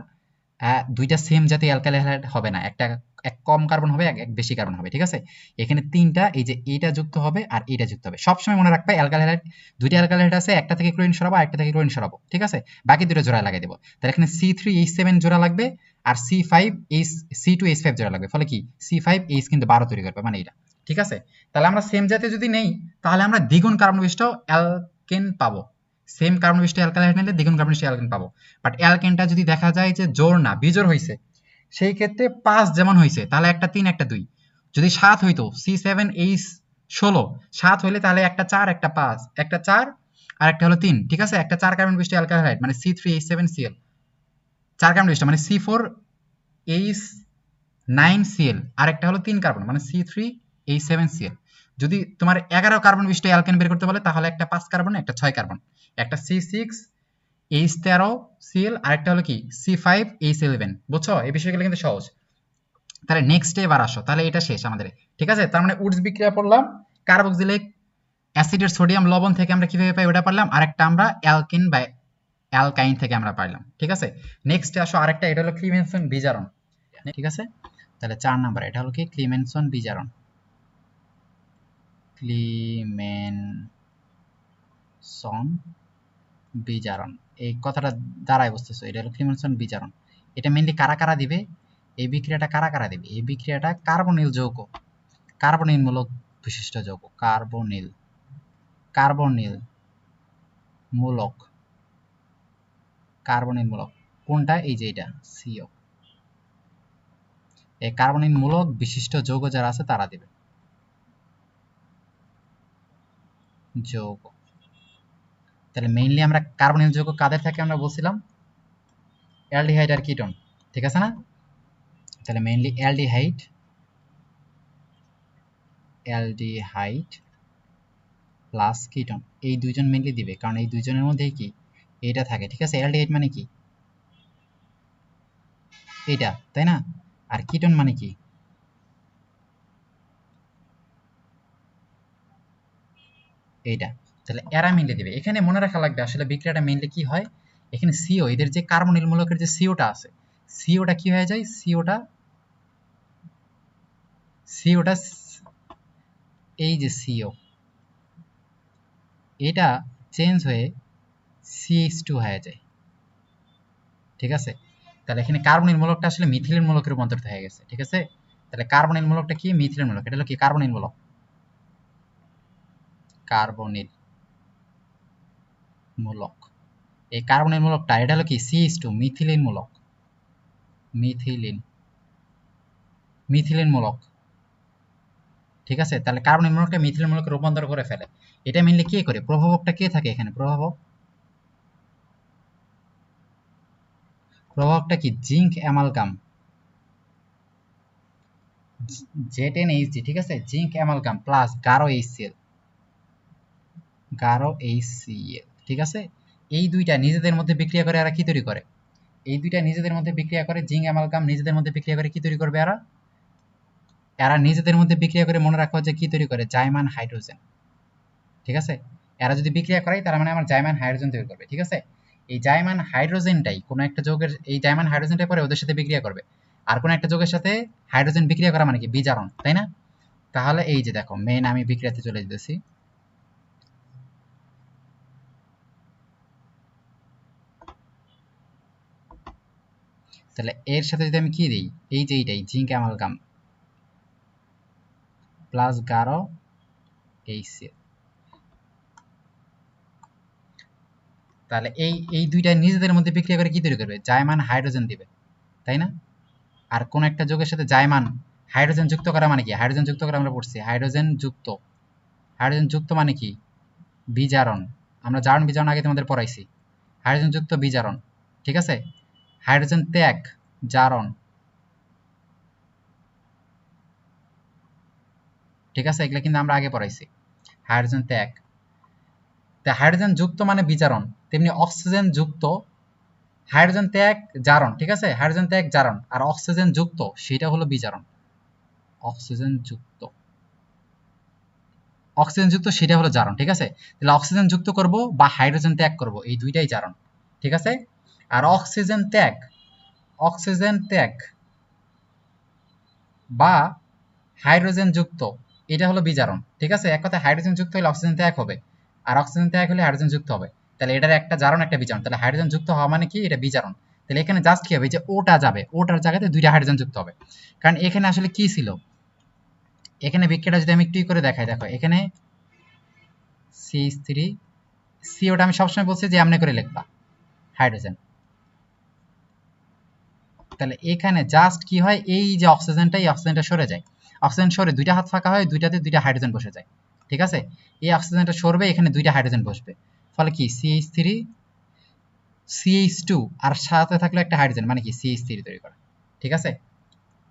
দুইটা সেম জাতীয় অ্যালকাইল হ্যালাইড হবে না, একটা এক কম কার্বন হবে, এক বেশি কার্বন হবে। ঠিক আছে, এখানে তিনটা, এই যে এইটা যুক্ত হবে আর এইটা যুক্ত হবে। সবসময় মনে রাখবে অ্যালকাইল হ্যালাইড দুইটা অ্যালকাইল হ্যালাইড আছে, একটা থেকে ক্লোরিন সরাবো, একটা থেকে ক্লোরিন সরাবো। ঠিক আছে, বাকি দুটো জোড়া লাগিয়ে দেবো। তাহলে এখানে C3H7 জোড়া লাগবে, আর C2H5 জোড়া লাগবে। ফলে কি C5H কিন্তু 12 তৈরি করবে, মানে এটা। ঠিক আছে, তাহলে আমরা সেম জাতীয় যদি নেই, তাহলে আমরা দ্বিগুণ কার্বন বিশিষ্ট অ্যালকেন পাবো। সেম কার্বন বিশিষ্ট অ্যালকাইল হ্যালাইড নিলে দ্বিগুণ কার্বন বিশিষ্ট অ্যালকেন পাবো। বাট অ্যালকেনটা যদি দেখা যায় যে জোড় না, বিজোড় হইছে, সেই ক্ষেত্রে 5 যেমন হইছে, তাহলে একটা 3 একটা 2। যদি 7 হইতো C7H16, 7 হইলে তাহলে একটা 4 একটা 5, একটা 4 আর একটা হলো 3। ঠিক আছে, একটা 4 কার্বন বিশিষ্ট অ্যালকাইল হ্যালাইড মানে C3H7Cl, 4 কার্বন বিশিষ্ট মানে C4H9Cl, আর একটা হলো 3 কার্বন মানে C3H7Cl। যদি তোমার 11 কার্বন বিশিষ্ট অ্যালকেন বের করতে বলে, তাহলে একটা 5 কার্বন, একটা 6 কার্বন, একটা C6H13Cl, আরেকটা হলো কি C5H11। বুঝছো, এই বিষয়গুলো কিন্তু সহজ। তাহলে নেক্সট এবার আসো, তাহলে এটা শেষ আমাদের। ঠিক আছে, তার মানে উডস বিক্রিয়া পড়লাম, কার্বক্সিলিক অ্যাসিডের সোডিয়াম লবণ থেকে আমরা কিভাবে পাই ওটা পারলাম, আরেকটা আমরা অ্যালকিন বা অ্যালকাইন থেকে আমরা পাইলাম। ঠিক আছে, নেক্সট আসো আরেকটা, এটা হলো ক্লিমেনসন বিজারণ। ঠিক আছে, তাহলে 4 নাম্বার এটা হলো কি ক্লিমেনসন বিজারণ। ক্লিমেনসন বিজারণ, এই কথাটা দ্বারাই বুঝতেছো, এটা হলো ক্লিমেনসন বিজারণ। এটা মেইনলি কারা কারা দিবে, এই বিক্রিয়াটা কারা কারা দিবে, এই বিক্রিয়াটা কার্বনিল যৌগ, কার্বনিল মূলক বিশিষ্ট যৌগ, কার্বনিল মূলক, কার্বনিল মূলক কোনটা, এই যে এটা CO, এই কার্বনিল মূলক বিশিষ্ট যৌগ যারা আছে তারা দিবে যৌগ। তাহলে মেইনলি আমরা কার্বনিল যৌগ কাদের থাকে আমরা বলছিলাম, অ্যালডিহাইড আর কিটোন। ঠিক আছে না, তাহলে মেইনলি অ্যালডিহাইড প্লাস কিটোন, এই দুইজন মেইনলি দিবে, কারণ এই দুইজনের মধ্যেই কি এটা থাকে। ঠিক আছে, অ্যালডিহাইড মানে কি এটা, তাই না, আর কিটোন মানে কি এইটা। তাহলে এরা মিলে দিবে। এখানে মনে রাখা লাগবে আসলে বিক্রিয়াটা মেইনলি কি হয়, এখানে সিও, এদের যে কার্বনিল মূলকের যে সিওটা আছে, সিওটা কি হয়ে যায়, সিওটা এই যে সিও, এটা চেঞ্জ হয়ে CH2 হয়ে যায়। ঠিক আছে, তাহলে এখানে কার্বনিল মূলকটা আসলে মিথিলিন মূলকে রূপান্তরিত হয়ে গেছে। ঠিক আছে, তাহলে কার্বনিল মূলকটা কি, মিথিলিন মূলক, এটা হলো কি কার্বনিল মূলক, কার্বনিল মূলক। এই কার্বনিল মূলকটা এটা হলো কি CH2, মিথিলিন মূলক, মিথিলিন মূলক। ঠিক আছে, তাহলে কার্বনিল মূলকটা মিথিলিন মূলকে রূপান্তর করে ফেলে। এটা মেইনলি কে করে, প্রভাবকটা কে থাকে এখানে, প্রভাবকটা কি জিঙ্ক অ্যামালগাম, Z10HG। ঠিক আছে, জিঙ্ক অ্যামালগাম প্লাস গাঢ় HCl, ঠিক আছে, এই দুইটা নিজেদের মধ্যে বিক্রিয়া করে এরা কি তৈরি করে, এই দুইটা নিজেদের মধ্যে বিক্রিয়া করে, জিঙ্ক অ্যামালগাম নিজেদের মধ্যে বিক্রিয়া করে কি তৈরি করবে, এরা এরা নিজেদের মধ্যে বিক্রিয়া করে, মনে রাখো যে কি তৈরি করে, জাইমান হাইড্রোজেন। ঠিক আছে, এরা যদি বিক্রিয়া করে তার মানে আমার জাইমান হাইড্রোজেন তৈরি করবে। ঠিক আছে, এই জাইমান হাইড্রোজেনটাই কোনো একটা যৌগের, এই জাইমান হাইড্রোজেনটাই পরে ওদের সাথে বিক্রিয়া করবে। আর কোনো একটা যৌগের সাথে হাইড্রোজেন বিক্রিয়া করা মানে কি বিজারণ, তাই না? তাহলে এই যে দেখো মেইন আমি বিক্রিয়াতে চলে যেতেছি। তাহলে এর সাথে যদি আমি কি দিই, এই যে এইটাই জিঙ্ক অ্যামালগাম প্লাস গাঢ় HCl, তাহলে এই দুইটা নিজেদের মধ্যে বিক্রিয়া করে কি তৈরি করবে, জাইমান হাইড্রোজেন দিবে, তাই না? আর কোন একটা যৌগের সাথে জাইমান হাইড্রোজেন যুক্ত করা মানে কি, হাইড্রোজেন যুক্ত করা আমরা পড়ছি, হাইড্রোজেন যুক্ত, হাইড্রোজেন যুক্ত মানে কি বিজারণ, আমরা জারণ বিজারণ আগে তোমাদের পড়াইছি, হাইড্রোজেন যুক্ত বিজারণ, ঠিক আছে? হাইড্রোজেন ত্যাগ জারণ, ঠিক আছে? এগুলো কিন্তু আমরা আগে পড়াইছি। হাইড্রোজেন ত্যাগ, তা হাইড্রোজেন যুক্ত মানে বিজারণ, তেমনি অক্সিজেন যুক্ত, হাইড্রোজেন ত্যাগ জারণ, ঠিক আছে? হাইড্রোজেন ত্যাগ জারণ, আর অক্সিজেন যুক্ত সেটা হলো বিজারণ। অক্সিজেন যুক্ত, অক্সিজেন যুক্ত সেটা হলো জারণ, ঠিক আছে? তাহলে অক্সিজেন যুক্ত করব বা হাইড্রোজেন ত্যাগ করব, এই দুইটাই জারণ, ঠিক আছে? আর অক্সিজেন ত্যাগ, অক্সিজেন ত্যাগ বা হাইড্রোজেন যুক্ত এটা হলো বিজারণ, ঠিক আছে? এক কথায় হাইড্রোজেন যুক্ত হলে অক্সিজেন ত্যাগ হবে, আর অক্সিজেন ত্যাগ হলে হাইড্রোজেন যুক্ত হবে। তাহলে এটার একটা জারণ একটা বিজারণ, তাহলে হাইড্রোজেন যুক্ত হওয়া মানে কি, এটা বিজারণ। তাহলে এখানে জাস্ট কি হবে, যে ওটা যাবে, ওটার জায়গাতে দুইটা হাইড্রোজেন যুক্ত হবে। কারণ এখানে আসলে কি ছিল, এখানে বিক্রিয়াটা যদি আমি একটু করে দেখাই, দেখো এখানে CH3, সি ওটা আমি সবসময় বলছি যে এমনি করে লিখবা হাইড্রোজেন। তাহলে এখানে জাস্ট কি হয়, এই যে অক্সিজেনটা, এই অক্সিজেনটা সরে যায়, অক্সিজেন সরে দুইটা হাত ফাঁকা হয়, দুইটাতে দুইটা হাইড্রোজেন বসে যায়, ঠিক আছে? এই অক্সিজেনটা সরবে, এখানে দুইটা হাইড্রোজেন বসবে, ফলে কি CH3 CH2 আর সাথে থাকলে একটা হাইড্রোজেন মানে কি CH3 তৈরি করে, ঠিক আছে?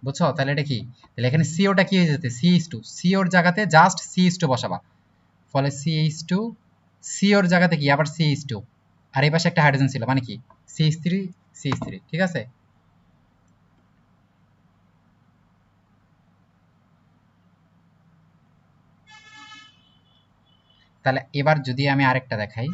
বুঝছো? তাহলে এটা কি, তাহলে এখানে সিওটা কি হয়ে যেতে CH2, সিওর জায়গাতে জাস্ট CH2 বসাবা, ফলে CH2, সিওর জায়গাতে কি আবার CH2, আর এই পাশে একটা হাইড্রোজেন ছিল মানে কি CH3 CH3, ঠিক আছে? তাহলে এবার যদি আমি আরেকটা দেখাই,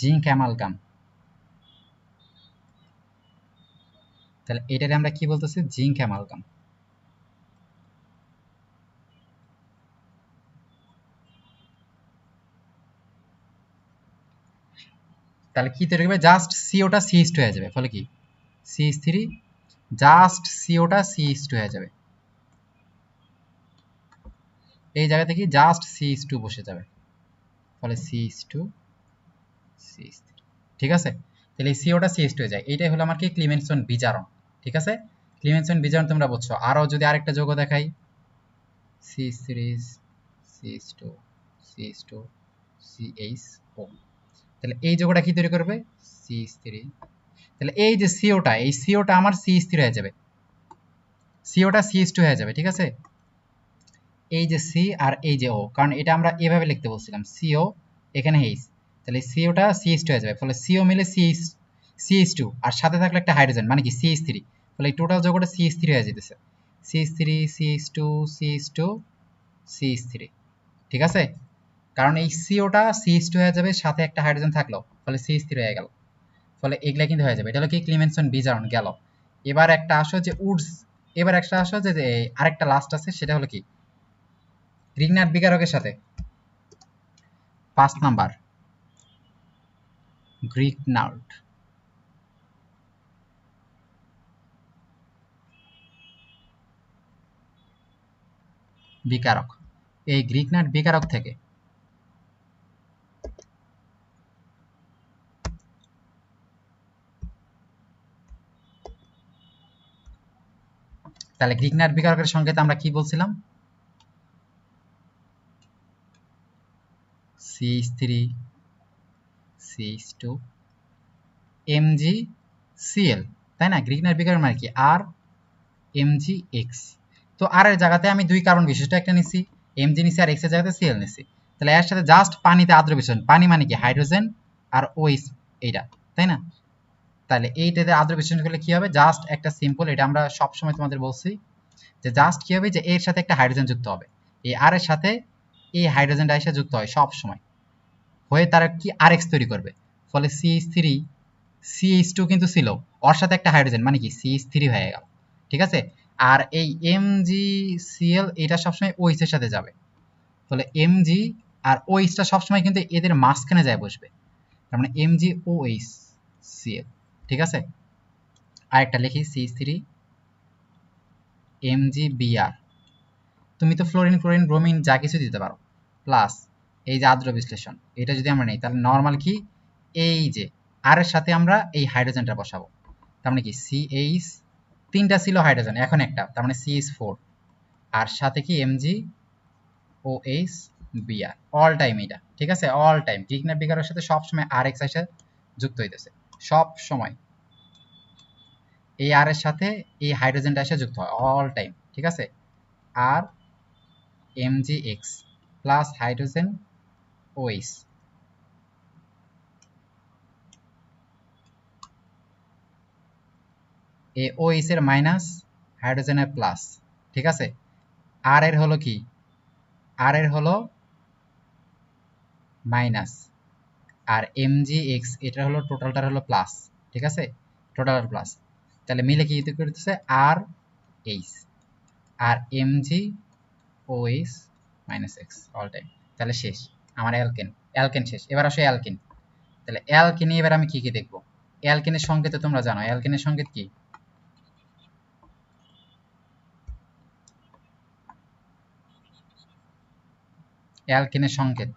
জিঙ্ক অ্যামালগাম, তাহলে এটারে আমরা কি বলতেছি, জিঙ্ক অ্যামালগাম। তাহলে কি তৈরি হবে, জাস্ট সিওটা CH2 হয়ে যাবে, ফলে কি CH3 জাস্ট সিওটা CH2 হয়ে যাবে, এই জায়গা থেকে জাস্ট CH2 বসে যাবে, ফলে CH2 CH3, ঠিক আছে? তাহলে এই সিওটা CH2 হয়ে যায়, এইটাই হলো আমার কি ক্লিমেনসন বিজারণ, ঠিক আছে? ক্লিমেনসন বিজারণ তোমরা বুঝছো। আরো যদি আরেকটা যৌগ দেখাই, CH3 CH2 CH2 CHO, তাহলে এই যৌগটা কি তৈরি করবে CH3, তাহলে এই যে সিওটা, এই সিওটা আমার CH3 হয়ে যাবে, সিওটা CH2 হয়ে যাবে, ঠিক আছে? এই যে সি আর এই যে ও, কারণ এটা আমরা এভাবে লিখতে বলছিলাম সিও, এখানে এইচ, তাহলে সিওটা CH2 হয়ে যাবে, ফলে সিও মিলে CH2 আর সাথে থাকলে একটা হাইড্রোজেন মানে কি CH3, ফলে এই টোটাল যৌগটা CH3 হয়ে যেতেছে, CH3 CH2 CH2 CH3, ঠিক আছে? কারণ এই সিওটা CH2 হয়ে যাবে, সাথে একটা হাইড্রোজেন থাকলো, ফলে CH3 হয়ে গেল, ফলে এগুলা কিন্তু হয়ে যাবে। এটা হলো কি ক্লিমেনসন বিজারণ গেল। এবার একটা আসো যে উডস, এবার একটা আসো যে আরেকটা লাস্ট আছে, সেটা হলো কি রিগনার বিকারকের সাথে 5 নাম্বার গ্রিগনার্ড বিকারক, এই গ্রিগনার্ড বিকারক থেকে তাহলে গ্রিগনার্ড বিকারকের সংকেত আমরা কি বলছিলাম, CH3 CH2 MgCl, তাই না? গ্রিগনার বিকারের মানে কি আর mgx। তো আর এর জায়গাতে আমি দুই কার্বন বিশিষ্ট একটা নিছি, mg নিছি, আর x এর জায়গাতে cl নিছি। তাহলে এর সাথে জাস্ট পানিতে আদ্র মিশ্রণ, পানি মানে কি হাইড্রোজেন আর OH, এইটা তাই না? তাহলে এইটাতে আদ্র বিশ্লেষণ করলে কি হবে, জাস্ট একটা সিম্পল, এটা আমরা সব সময় তোমাদের বলছি যে জাস্ট কি হবে, যে এর সাথে একটা হাইড্রোজেন যুক্ত হবে, এই আর এর সাথে এই হাইড্রোজেনটা এসে যুক্ত হয় সব সময়, হয়ে তারা কি আরএক্স তৈরি করবে। ফলে CH3 CH2 কিন্তু ছিল, ওর সাথে একটা হাইড্রোজেন মানে কি CH3 হয়ে গেল, ঠিক আছে? আর এই MgCl এটা সবসময় OH এর সাথে যাবে, ফলে Mg আর OH টা সবসময় কিন্তু এদের মাঝখানে যায় বসবে, তার মানে MgOHCl, ঠিক আছে? আরেকটা লিখি CH3 MgBr, তুমি তো ফ্লোরিন ক্লোরিন ব্রোমিন যা কিছু দিতে পারো, প্লাস এই যে আদ্র বিশ্লেষণ, এটা যদি আমরা নেই তাহলে নরমাল কি এই যে আর এর সাথে আমরা এই হাইড্রোজেনটা বসাবো, তার মানে কি CH, তিনটা ছিল হাইড্রোজেন এখন একটা, তার মানে CH4, আর সাথে কি MgOHBr, অল টাইম এটা, ঠিক আছে? অল টাইম গ্রিগনার বিকারের সাথে সব সময় আরএক্স এর সাথে যুক্ত হইতেছে সব সময়, এই আর এর সাথে এই হাইড্রোজেনটা এসে যুক্ত হয় অল টাইম, ঠিক আছে? আর mgx প্লাস হাইড্রোজেন OH, এই OH এর মাইনাস হাইড্রোজেনের প্লাস, ঠিক আছে? আর এর হলো কি, আর এর হলো মাইনাস, আর mgx এটা হলো টোটালটার হলো প্লাস, ঠিক আছে? টোটাল প্লাস, তাহলে মিলে কি করতেছে আর এইচ, আর MgOH minus x all time. তাহলে শেষ আমার অ্যালকেন, অ্যালকেন শেষ। এবার আসে অ্যালকিন। তাহলে অ্যালকিনে এবার আমি কি কি দেখবো? অ্যালকিনের সংকেত তোমরা জানো, অ্যালকিনের সংকেত কি? অ্যালকিনের সংকেত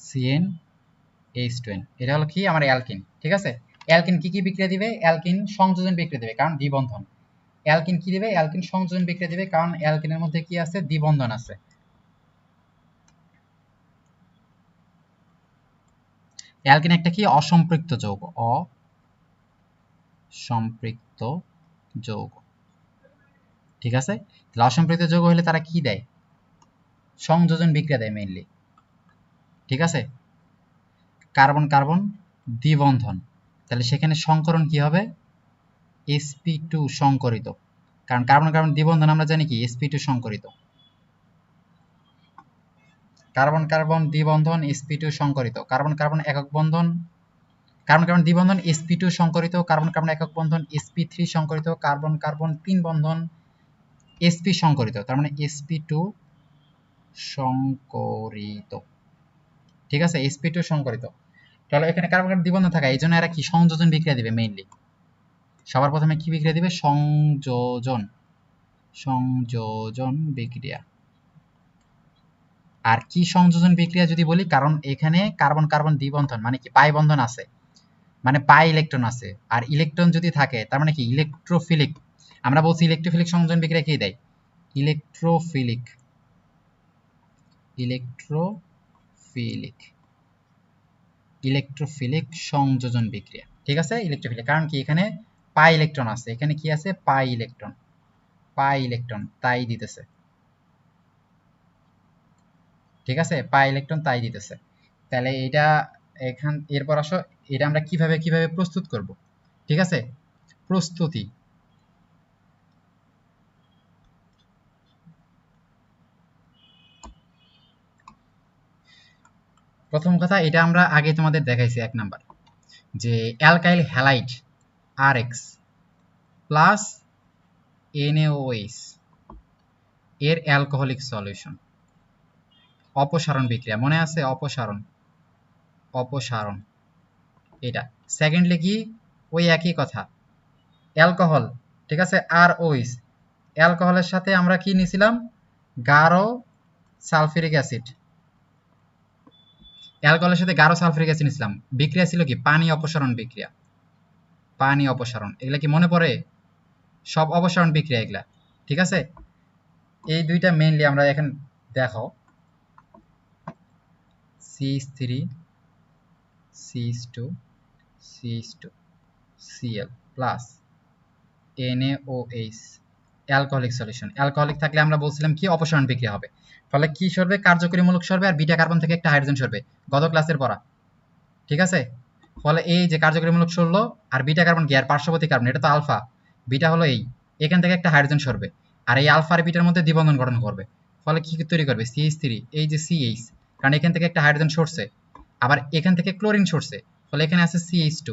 CnH2n, এটা হলো কি আমার অ্যালকিন, ঠিক আছে? অ্যালকিন কি কি বিক্রিয়া দিবে? অ্যালকিন সংযোজন বিক্রিয়া দিবে, কারণ দ্বিবন্ধন। অ্যালকিন কি দিবে? অ্যালকিন সংযোজন বিক্রিয়া দিবে, কারণ অ্যালকিনের মধ্যে কি আছে? দ্বিবন্ধন আছে। অ্যালকিন একটা কি অসম্পৃক্ত যৌগ, অসম্পৃক্ত যৌগ, ঠিক আছে? তাহলে অসম্পৃক্ত যৌগ হলে তারা কি দেয়? সংযোজন বিক্রিয়া দেয় মেইনলি, ঠিক আছে? কার্বন কার্বন দ্বিবন্ধন, তাহলে সেখানে সংকরণ কি হবে? sp2 সংকরিত, কারণ কার্বন কার্বন দ্বিবন্ধন আমরা জানি কি sp2 সংকরিত, কার্বন কার্বন দ্বিবন্ধন sp2 সংকরিত, কার্বন কার্বন একক বন্ধন, কার্বন কার্বন দ্বিবন্ধন sp2 সংকরিত, কার্বন কার্বন একক বন্ধন sp3 সংকরিত, কার্বন কার্বন তিন বন্ধন sp সংকরিত, তার মানে sp2 সংকরিত, ঠিক আছে? sp2 সংকরিত। তাহলে এখানে কার্বন কার্বন দ্বিবন্ধন থাকা, এই জন্য এরা কি সংযোজন বিক্রিয়া দিবে মেইনলি। সবার প্রথমে কি বিক্রিয়া দিবে? সংযোজন, সংযোজন বিক্রিয়া। আর কি সংযোজন বিক্রিয়া যদি বলি, কারণ এখানে কার্বন কার্বন দ্বিবন্ধন মানে কি পাই বন্ধন আছে, মানে পাই ইলেকট্রন আছে, আর ইলেকট্রন যদি থাকে তার মানে কি ইলেকট্রোফিলিক। আমরা বলছি ইলেকট্রোফিলিক সংযোজন বিক্রিয়া কি দেয়? ইলেকট্রোফিলিক, ইলেকট্রোফিলিক, ইলেকট্রোফিলিক সংযোজন বিক্রিয়া, ঠিক আছে? ইলেকট্রোফিলিক, কারণ কি এখানে পাই ইলেকট্রন আছে, এখানে কি আছে? পাই ইলেকট্রন, পাই ইলেকট্রন তাই দিতেছে, ঠিক আছে? পাই ইলেকট্রন তাই দিতেছে। তাহলে এটা এখান এরপর আসো, এটা আমরা কিভাবে কিভাবে প্রস্তুত করব, ঠিক আছে? প্রস্তুতি, প্রথম কথা এটা আমরা আগে তোমাদের দেখাইছি, এক নাম্বার যে alkyl halide RX plus NaOH এর অ্যালকোহলিক সলিউশন, অপসারণ বিক্রিয়া, মনে আছে? অপসারণ, অপসারণ এটা। সেকেন্ডলি কি? ওই একই কথা, অ্যালকোহল, ঠিক আছে? আর OH, অ্যালকোহলের সাথে আমরা কি নিছিলাম? গাঢ় সালফিউরিক অ্যাসিড, অ্যালকোহলের সাথে গাঢ় সালফিউরিক অ্যাসিড নিছিলাম, বিক্রিয়া ছিল কি? পানি অপসারণ বিক্রিয়া, পানি অপসারণ। এগুলা কি মনে পড়ে? সব অপসারণ বিক্রিয়া এগুলা, ঠিক আছে? এই দুইটা মেইনলি আমরা এখন দেখো, CH3 CH2 CH2 Cl plus NaOH alcoholic solution. Alcoholic থাকলে আমরা বলছিলাম কি অপসারণ বিক্রিয়া হবে, ফলে কি সরবে, কার্যকরী মূলক সরবে আর বিটা কার্বন থেকে একটা হাইড্রোজেন সরবে, গত ক্লাসের পড়া, ঠিক আছে। ফলে এই যে কার্যকরী মূলক সরলো আর বিটা কার্বন কি আর পার্শ্ববর্তী কার্বন, এটা তো আলফা, বিটা হলো এই, এখান থেকে একটা হাইড্রোজেন সরবে আর এই আলফা আর বিটার মধ্যে দ্বিবন্ধন গঠন করবে, ফলে কি তৈরি করবে CH3, এই যে CH, কারণ এখান থেকে একটা হাইড্রোজেন সরছে, আবার এখান থেকে ক্লোরিন সরছে, ফলে এখানে আছে CH2,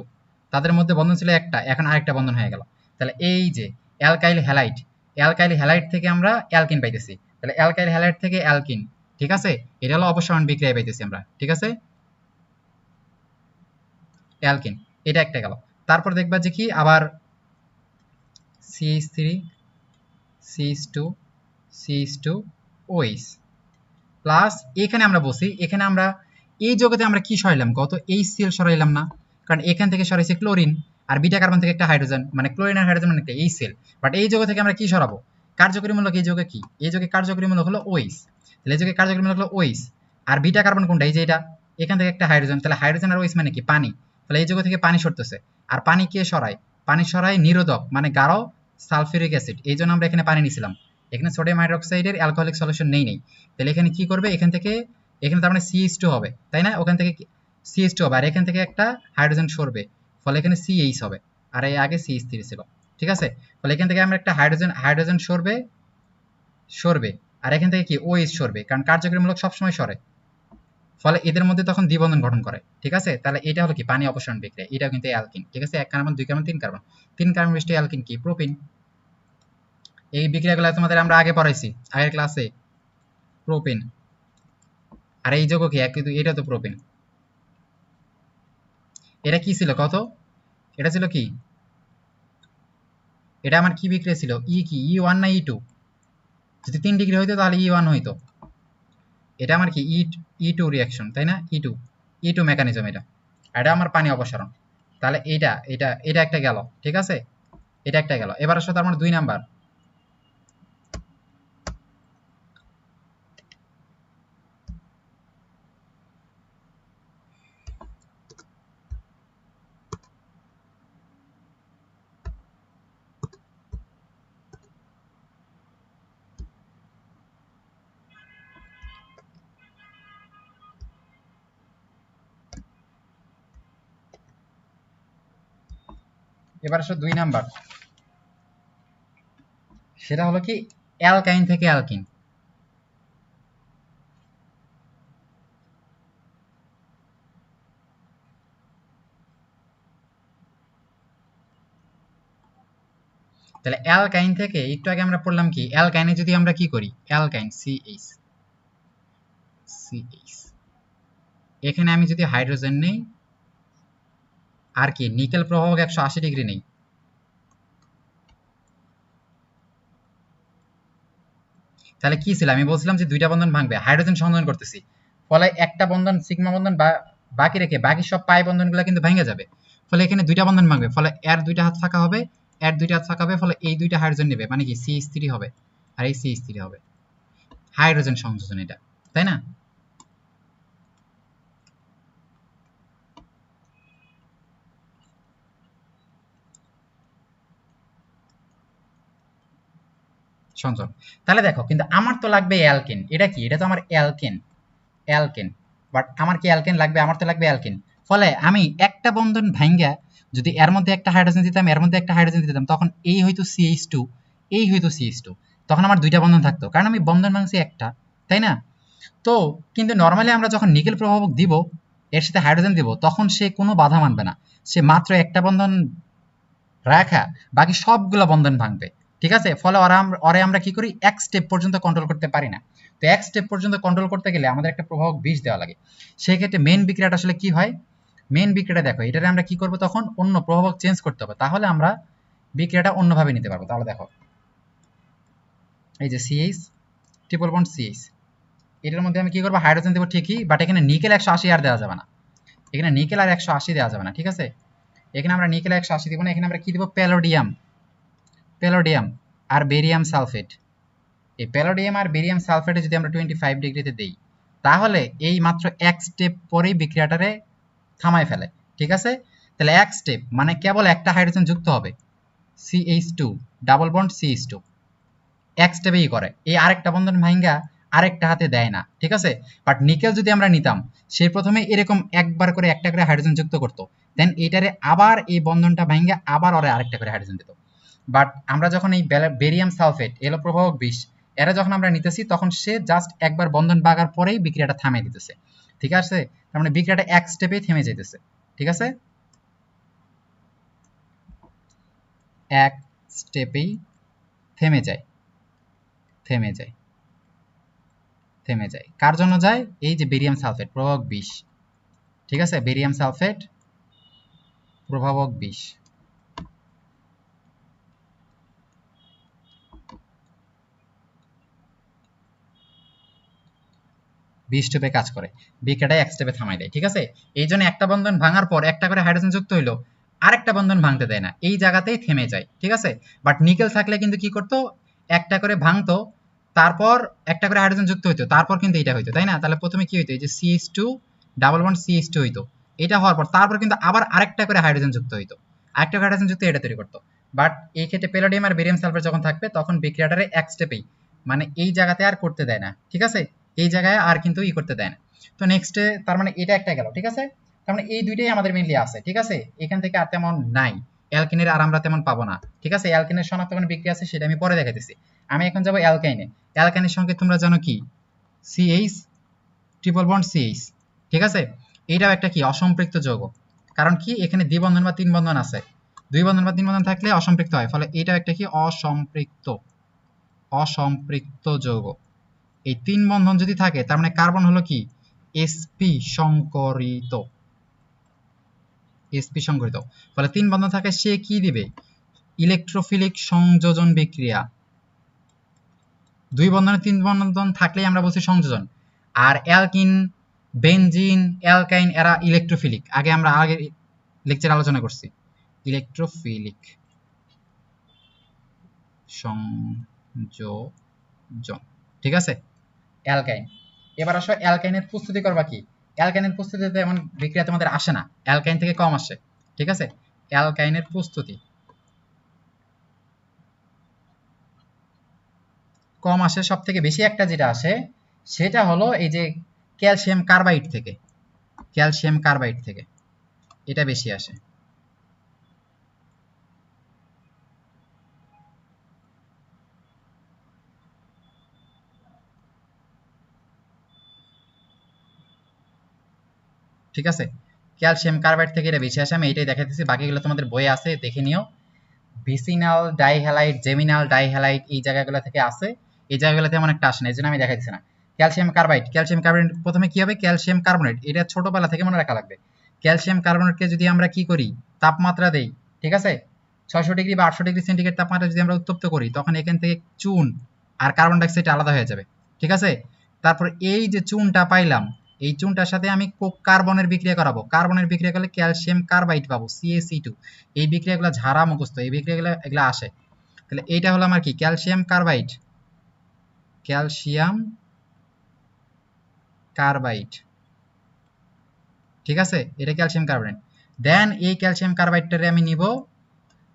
তাদের মধ্যে বন্ধন ছিল একটা, এখন আরেকটা বন্ধন হয়ে গেল, তাহলে এই যে অ্যালকাইল হ্যালাইড, অ্যালকাইল হ্যালাইড থেকে আমরা অ্যালকিন পাইতেছি, তাহলে অ্যালকাইল হ্যালাইড থেকে অ্যালকিন, ঠিক আছে, এটা হলো অপসারণ বিক্রিয়া পাইতেছি আমরা, ঠিক আছে, অ্যালকিন, এটা একটা গেল। তারপর দেখবা যে কি আবার CH3 CH2 CH2 OH plus এখানে আমরা বসি, এখানে আমরা এই জগতে আমরা কি সরাইলাম, গত HCl সরাইলাম না, কারণ এখান থেকে সরাইছে ক্লোরিন আর বিটা কার্বন থেকে একটা হাইড্রোজেন, মানে ক্লোরিন আর হাইড্রোজেন মানে একটা HCl, বাট এই জগৎ থেকে আমরা কি সরাবো, কার্যকরী মূলক, এই যোগে কি, এই যোগে কার্যকরী মূলক হলো OH, তাহলে এই যোগে কার্যকরী মূলক হলো OH, আর বিটা কার্বন কোনটা, এই যে এটা, এখান থেকে একটা হাইড্রোজেন, তাহলে হাইড্রোজেন আর OH মানে কি পানি, তাহলে এই যোগ থেকে পানি সরতেছে, আর পানি কে সরায়, পানি সরায় নিরোধক মানে গাঢ় সালফিউরিক অ্যাসিড, এই জন্য আমরা এখানে পানি নিছিলাম, এখানে সোডিয়াম হাইড্রোক্সাইডের অ্যালকোহলিক সলিউশন নেই, তাহলে এখানে কি করবে, এখান থেকে এখানে তার মানে CH2 হবে, তাই না, ওখান থেকে CH2 হবে আর এখান থেকে একটা হাইড্রোজেন সরবে, ফলে এখানে CH হবে আর এই আগে CH3 ছিল, ঠিক আছে, ফলে এখান থেকে আমরা একটা হাইড্রোজেন সরবে আর এখান থেকে কি OH সরবে, কারণ কার্যকরী মূলক সবসময় সরে, ফলে এদের মধ্যে তখন দ্বিবন্ধন গঠন করে, ঠিক আছে, তাহলে এটা হলো কি পানি অপসারণ বিক্রিয়া, এটা কিন্তু অ্যালকিন, ঠিক আছে, 1 কার্বন 2 কার্বন 3 কার্বন বিশিষ্ট অ্যালকিন কি প্রোপিন, এই বিক্রিয়াগুলো তোমাদের আমরা আগে পড়াইছি আগের ক্লাসে, প্রোপিন, আর এই যৌগ কি কিন্তু এটা তো প্রোপিন, এটা কি ছিল কত, এটা ছিল কি, এটা আমার কি বিক্রিয়া ছিল, কি E1 না E2, যদি 3 ডিগ্রি হইতো তাহলে E1 হইতো, এটা আমার কি E2 রিঅ্যাকশন, তাই না, E2 মেকানিজম, এটা আমার পানি অপসারণ, তাহলে এটা একটা গেল, ঠিক আছে, এটা একটা গেল। এবার আসলে আমার 2 নাম্বার, এবার আসলে 2 নাম্বার, সেটা হলো কি অ্যালকাইন থেকে অ্যালকিন, তাহলে অ্যালকাইন থেকে একটু আগে আমরা পড়লাম কি, অ্যালকাইনে যদি আমরা কি করি, অ্যালকাইন CH, এখানে আমি যদি হাইড্রোজেন নেই আর কি নিকেল প্রভাবক 180 ডিগ্রি নেই, তাহলে কি ছিল, আমি বলছিলাম যে 2টা বন্ধন ভাঙবে, হাইড্রোজেন সংযোজন করতেছি, ফলে একটা বন্ধন সিগমা বন্ধন বাকি রেখে বাকি সব পাই বন্ধনগুলো কিন্তু ভেঙে যাবে, ফলে এখানে 2টা বন্ধন ভাঙবে, ফলে এর 2টা হাত ফাঁকা হবে, এর 2টা হাত ফাঁকা হবে, ফলে এই 2টা হাইড্রোজেন নেবে, মানে কি CH3 হবে আর এই CH3 হবে, হাইড্রোজেন সংযোজন এটা, তাই না, সংযোজন। তাহলে দেখো কিন্তু আমার তো লাগবে অ্যালকেন, এটা কি, এটা তো আমার অ্যালকেন, বাট আমার কি অ্যালকেন লাগবে, আমার তো লাগবে অ্যালকেন, ফলে আমি একটা বন্ধন ভাঙ্গা যদি এর মধ্যে একটা হাইড্রোজেন দিতাম, এর মধ্যে একটা হাইড্রোজেন দিতাম, তখন এই হয়তো CH2, এই হয়তো CH2, তখন আমার 2টা বন্ধন থাকতো, কারণ আমি বন্ধন ভাঙছি একটা, তাই না, তো কিন্তু নরমালি আমরা যখন নিকেল প্রভাবক দিব, এর সাথে হাইড্রোজেন দিব, তখন সে কোনো বাধা মানবে না, সে মাত্র একটা বন্ধন রাখা বাকি সবগুলো বন্ধন ভাঙবে, ঠিক আছে, ফলে ওরে আমরা কি করি, এক স্টেপ পর্যন্ত কন্ট্রোল করতে পারি না, তো এক স্টেপ পর্যন্ত কন্ট্রোল করতে গেলে আমাদের একটা প্রভাবক বিষ দেওয়া লাগে, সেই ক্ষেত্রে মেইন বিক্রিয়াটা আসলে কি হয়, মেইন বিক্রিয়াটা দেখো, এটারে আমরা কি করব, তখন অন্য প্রভাবক চেঞ্জ করতে হবে, তাহলে আমরা বিক্রিয়াটা অন্যভাবে নিতে পারবো, তাহলে দেখো এই যে CH ট্রিপল বন্ড CH, এটার মধ্যে আমি কি করবো, হাইড্রোজেন দেবো ঠিকই, বাট এখানে নিকেল 180 আর দেওয়া যাবে না, এখানে নিকেল আর 180 দেওয়া যাবে না, ঠিক আছে, এখানে আমরা নিকেল 180 দিব না, এখানে আমরা কি দিব, প্যালোডিয়াম আর বেরিয়াম সালফেট, এই প্যালোডিয়াম আর বেরিয়াম সালফেটে যদি আমরা 25 ডিগ্রিতে দেই, তাহলে এই মাত্র এক স্টেপ পরেই বিক্রিয়াটারে থামায় ফেলে, ঠিক আছে, তাহলে এক স্টেপ মানে কেবল একটা হাইড্রোজেন যুক্ত হবে, CH2 ডাবল বন্ড CH2 এক স্টেপেই করে, এই আরেকটা বন্ধন ভাঙ্গা আরেকটা হাতে দেয় না, ঠিক আছে। বাট নিকেল যদি আমরা নিতাম, সে প্রথমে এরকম একবার করে একটা করে হাইড্রোজেন যুক্ত করতো, দেন এটারে আবার এই বন্ধনটা ভাঙ্গা আবার ওরে আরেকটা করে হাইড্রোজেন দিত। বাট আমরা যখন এই বেরিয়াম সালফেট এলো প্রভাবক বিষ, এরা যখন আমরা নিতেছি তখন সে জাস্ট একবার বন্ধন ভাগার পরেই বিক্রিয়াটা থামিয়ে দিতেছে, ঠিক আছে। তার মানে বিক্রিয়াটা এক স্টেপেই থেমে যেতেছে, ঠিক আছে, এক স্টেপেই থেমে যায়, থেমে যায়, থেমে যায়। কার জন্য যায়? এই যে বেরিয়াম সালফেট প্রভাবক বিষ, ঠিক আছে, বেরিয়াম সালফেট প্রভাবক বিষ। বি স্টেপে কাজ করে, বিক্রিয়াটা এক স্টেপে থামাই দেয়, ঠিক আছে। এই জন্য একটা বন্ধন ভাঙার পর একটা করে হাইড্রোজেন যুক্ত হইলো, আরেকটা বন্ধন ভাঙতে দেয় না, এই জায়গাতেই থেমে যায়, ঠিক আছে। বাট নিকেল থাকলে কিন্তু কি করতো, একটা করে ভাঙতো, তারপর একটা করে হাইড্রোজেন যুক্ত হইতো, তারপর কিন্তু এটা হইতো, তাই না। তাহলে প্রথমে কি হইতো, এই যে CH2 ডাবল বন্ড CH2 হইতো, এটা হওয়ার পর তারপর কিন্তু আবার আরেকটা করে হাইড্রোজেন যুক্ত হইতো, আরেকটা হাইড্রোজেন যুক্ত এটা তৈরি করতো। বাট এই ক্ষেত্রে প্যালাডিয়াম আর বেরিয়াম সালফেট যখন থাকবে তখন বিক্রিয়াটারে এক স্টেপেই, মানে এই জায়গাতে আর করতে দেয় না, ঠিক আছে, এই জায়গায় আর কিন্তু ই করতে দেয় না। তো নেক্সটে তার মানে এটা একটা গেল, ঠিক আছে। তার মানে এই দুইটাই আমাদের মেইনলি আছে, ঠিক আছে, এখান থেকে আর তেমন নাই। অ্যালকেনের আর আমরা তেমন পাবো না, ঠিক আছে। অ্যালকেনের শনাক্তকরণ বিক্রিয়া আছে, সেটা আমি পরে দেখাইতেছি। আমি এখন যাবো অ্যালকাইনে। অ্যালকাইনের সঙ্গে তোমরা জানো কি, CH ট্রিপল বন্ড CH, ঠিক আছে। এইটাও একটা কি অসম্পৃক্ত যৌগ, কারণ কি এখানে দ্বিবন্ধন বা তিন বন্ধন আছে, দুই বন্ধন বা তিন বন্ধন থাকলে অসম্পৃক্ত হয়, ফলে এটাও একটা কি অসম্পৃক্ত, অসম্পৃক্ত যৌগ। এই তিন বন্ধন যদি থাকে তার মানে কার্বন হলো কি sp সংকরিত, sp সংকরিত, ফলে তিন বন্ধন থাকে, সে কি দিবে, ইলেকট্রোফিলিক সংযোজন বিক্রিয়া। দুই বন্ধনে তিন বন্ধন থাকলেই আমরা বলছি সংযোজন। আর অ্যালকিন, বেনজিন, অ্যালকাইন এরা ইলেকট্রোফিলিক, আগে আমরা আগের লেকচারে আলোচনা করছি, ইলেকট্রোফিলিক সংযোজন, ঠিক আছে, অ্যালকাইন। এবার আসো অ্যালকাইনের প্রস্তুতি করবা কি, অ্যালকাইনের প্রস্তুতিতে এমন বিক্রিয়া তোমাদের আসে না, অ্যালকাইন থেকে কম আসে, ঠিক আছে। অ্যালকাইনের প্রস্তুতি কম আসে, সব থেকে বেশি একটা যেটা আসে সেটা হলো এই যে ক্যালসিয়াম কার্বাইড থেকে, ক্যালসিয়াম কার্বাইড থেকে এটা বেশি আসে, ঠিক আছে। ক্যালসিয়াম কার্বাইড থেকে এটা বেশি আসে, আমি এটাই দেখাইতেছি, বাকিগুলো তোমাদের বইয়ে আছে, দেখে নিও। ভিসিনাল ডাইহ্যালাইড, জেমিনাল ডাইহ্যালাইড এই জায়গাগুলো থেকে আসে, এই জায়গাগুলোতে তেমন একটা আসে না, এই জন্য আমি দেখাইতেছি না। ক্যালসিয়াম কার্বাইড, ক্যালসিয়াম কার্বনেট প্রথমে কি হবে, ক্যালসিয়াম কার্বনেট, এটা ছোটবেলা থেকে মনে রাখা লাগবে। ক্যালসিয়াম কার্বনেটকে যদি আমরা কি করি, তাপমাত্রা দেই, ঠিক আছে, 600 ডিগ্রি বা 800 ডিগ্রি সেন্টিগ্রেড তাপমাত্রা যদি আমরা উত্তপ্ত করি, তখন এখান থেকে চুন আর কার্বন ডাইঅক্সাইড আলাদা হয়ে যাবে, ঠিক আছে। তারপর এই যে চুনটা পাইলাম, এই চুনটার সাথে আমি কার্বনের বিক্রিয়া করাবো, কার্বনের বিক্রিয়া করলে ক্যালসিয়াম কার্বাইড পাবো, CaC2। এই বিক্রিয়াগুলো ঝাড়া মুখস্থ, এই বিক্রিয়াগুলো এগুলো আসে। তাহলে এইটা হলো আমার কি ক্যালসিয়াম কার্বাইড, ক্যালসিয়াম কার্বাইড, ঠিক আছে, এটা ক্যালসিয়াম কার্বনেট। দেন এই ক্যালসিয়াম কার্বাইডটারে আমি নিব,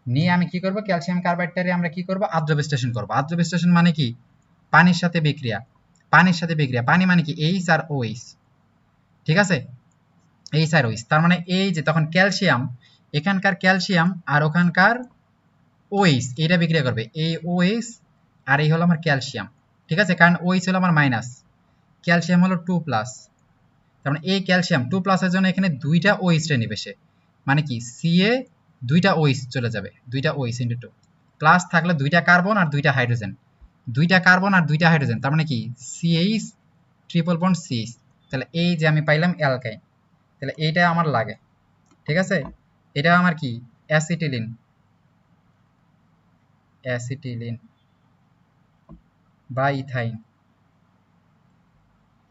নিয়ে আমি কি করব, ক্যালসিয়াম কার্বাইডটারে আমরা কি করব, আদ্র বিশ্লেষণ করব। আদ্র বিশ্লেষণ মানে কি, পানির সাথে বিক্রিয়া, পানির সাথে বিক্রিয়া, পানি মানে কি এইচ আর ওএইচ, ঠিক আছে, এইচ আর ওএইচ। তার মানে এই যে তখন ক্যালসিয়াম, এখানকার ক্যালসিয়াম আর ওখানকার ওএইচ এটা বিক্রিয়া করবে, এই ওএইচ আর এই হলো আমার ক্যালসিয়াম, ঠিক আছে, কারণ ওএইচ হলো আমার মাইনাস, ক্যালসিয়াম হলো 2+, তার মানে এই ক্যালসিয়াম 2+এর জন্য এখানে দুইটা ওএইচ রে নিবে সে, মানে কি সিএ দুইটা ওএইচ চলে যাবে, দুইটা ওএইচ ইনটু 2, প্লাস থাকলে দুইটা কার্বন আর দুইটা হাইড্রোজেন, দুইটা কার্বন আর দুইটা হাইড্রোজেন, তার মানে কি সিএইচ ট্রিপল বন্ড সিএইচ। তাহলে এই যে আমি পাইলাম অ্যালকাইন, তাহলে এইটা আমার লাগে, ঠিক আছে। এটা আমার কি অ্যাসিটিলিন, অ্যাসিটিলিন বা ইথাইন,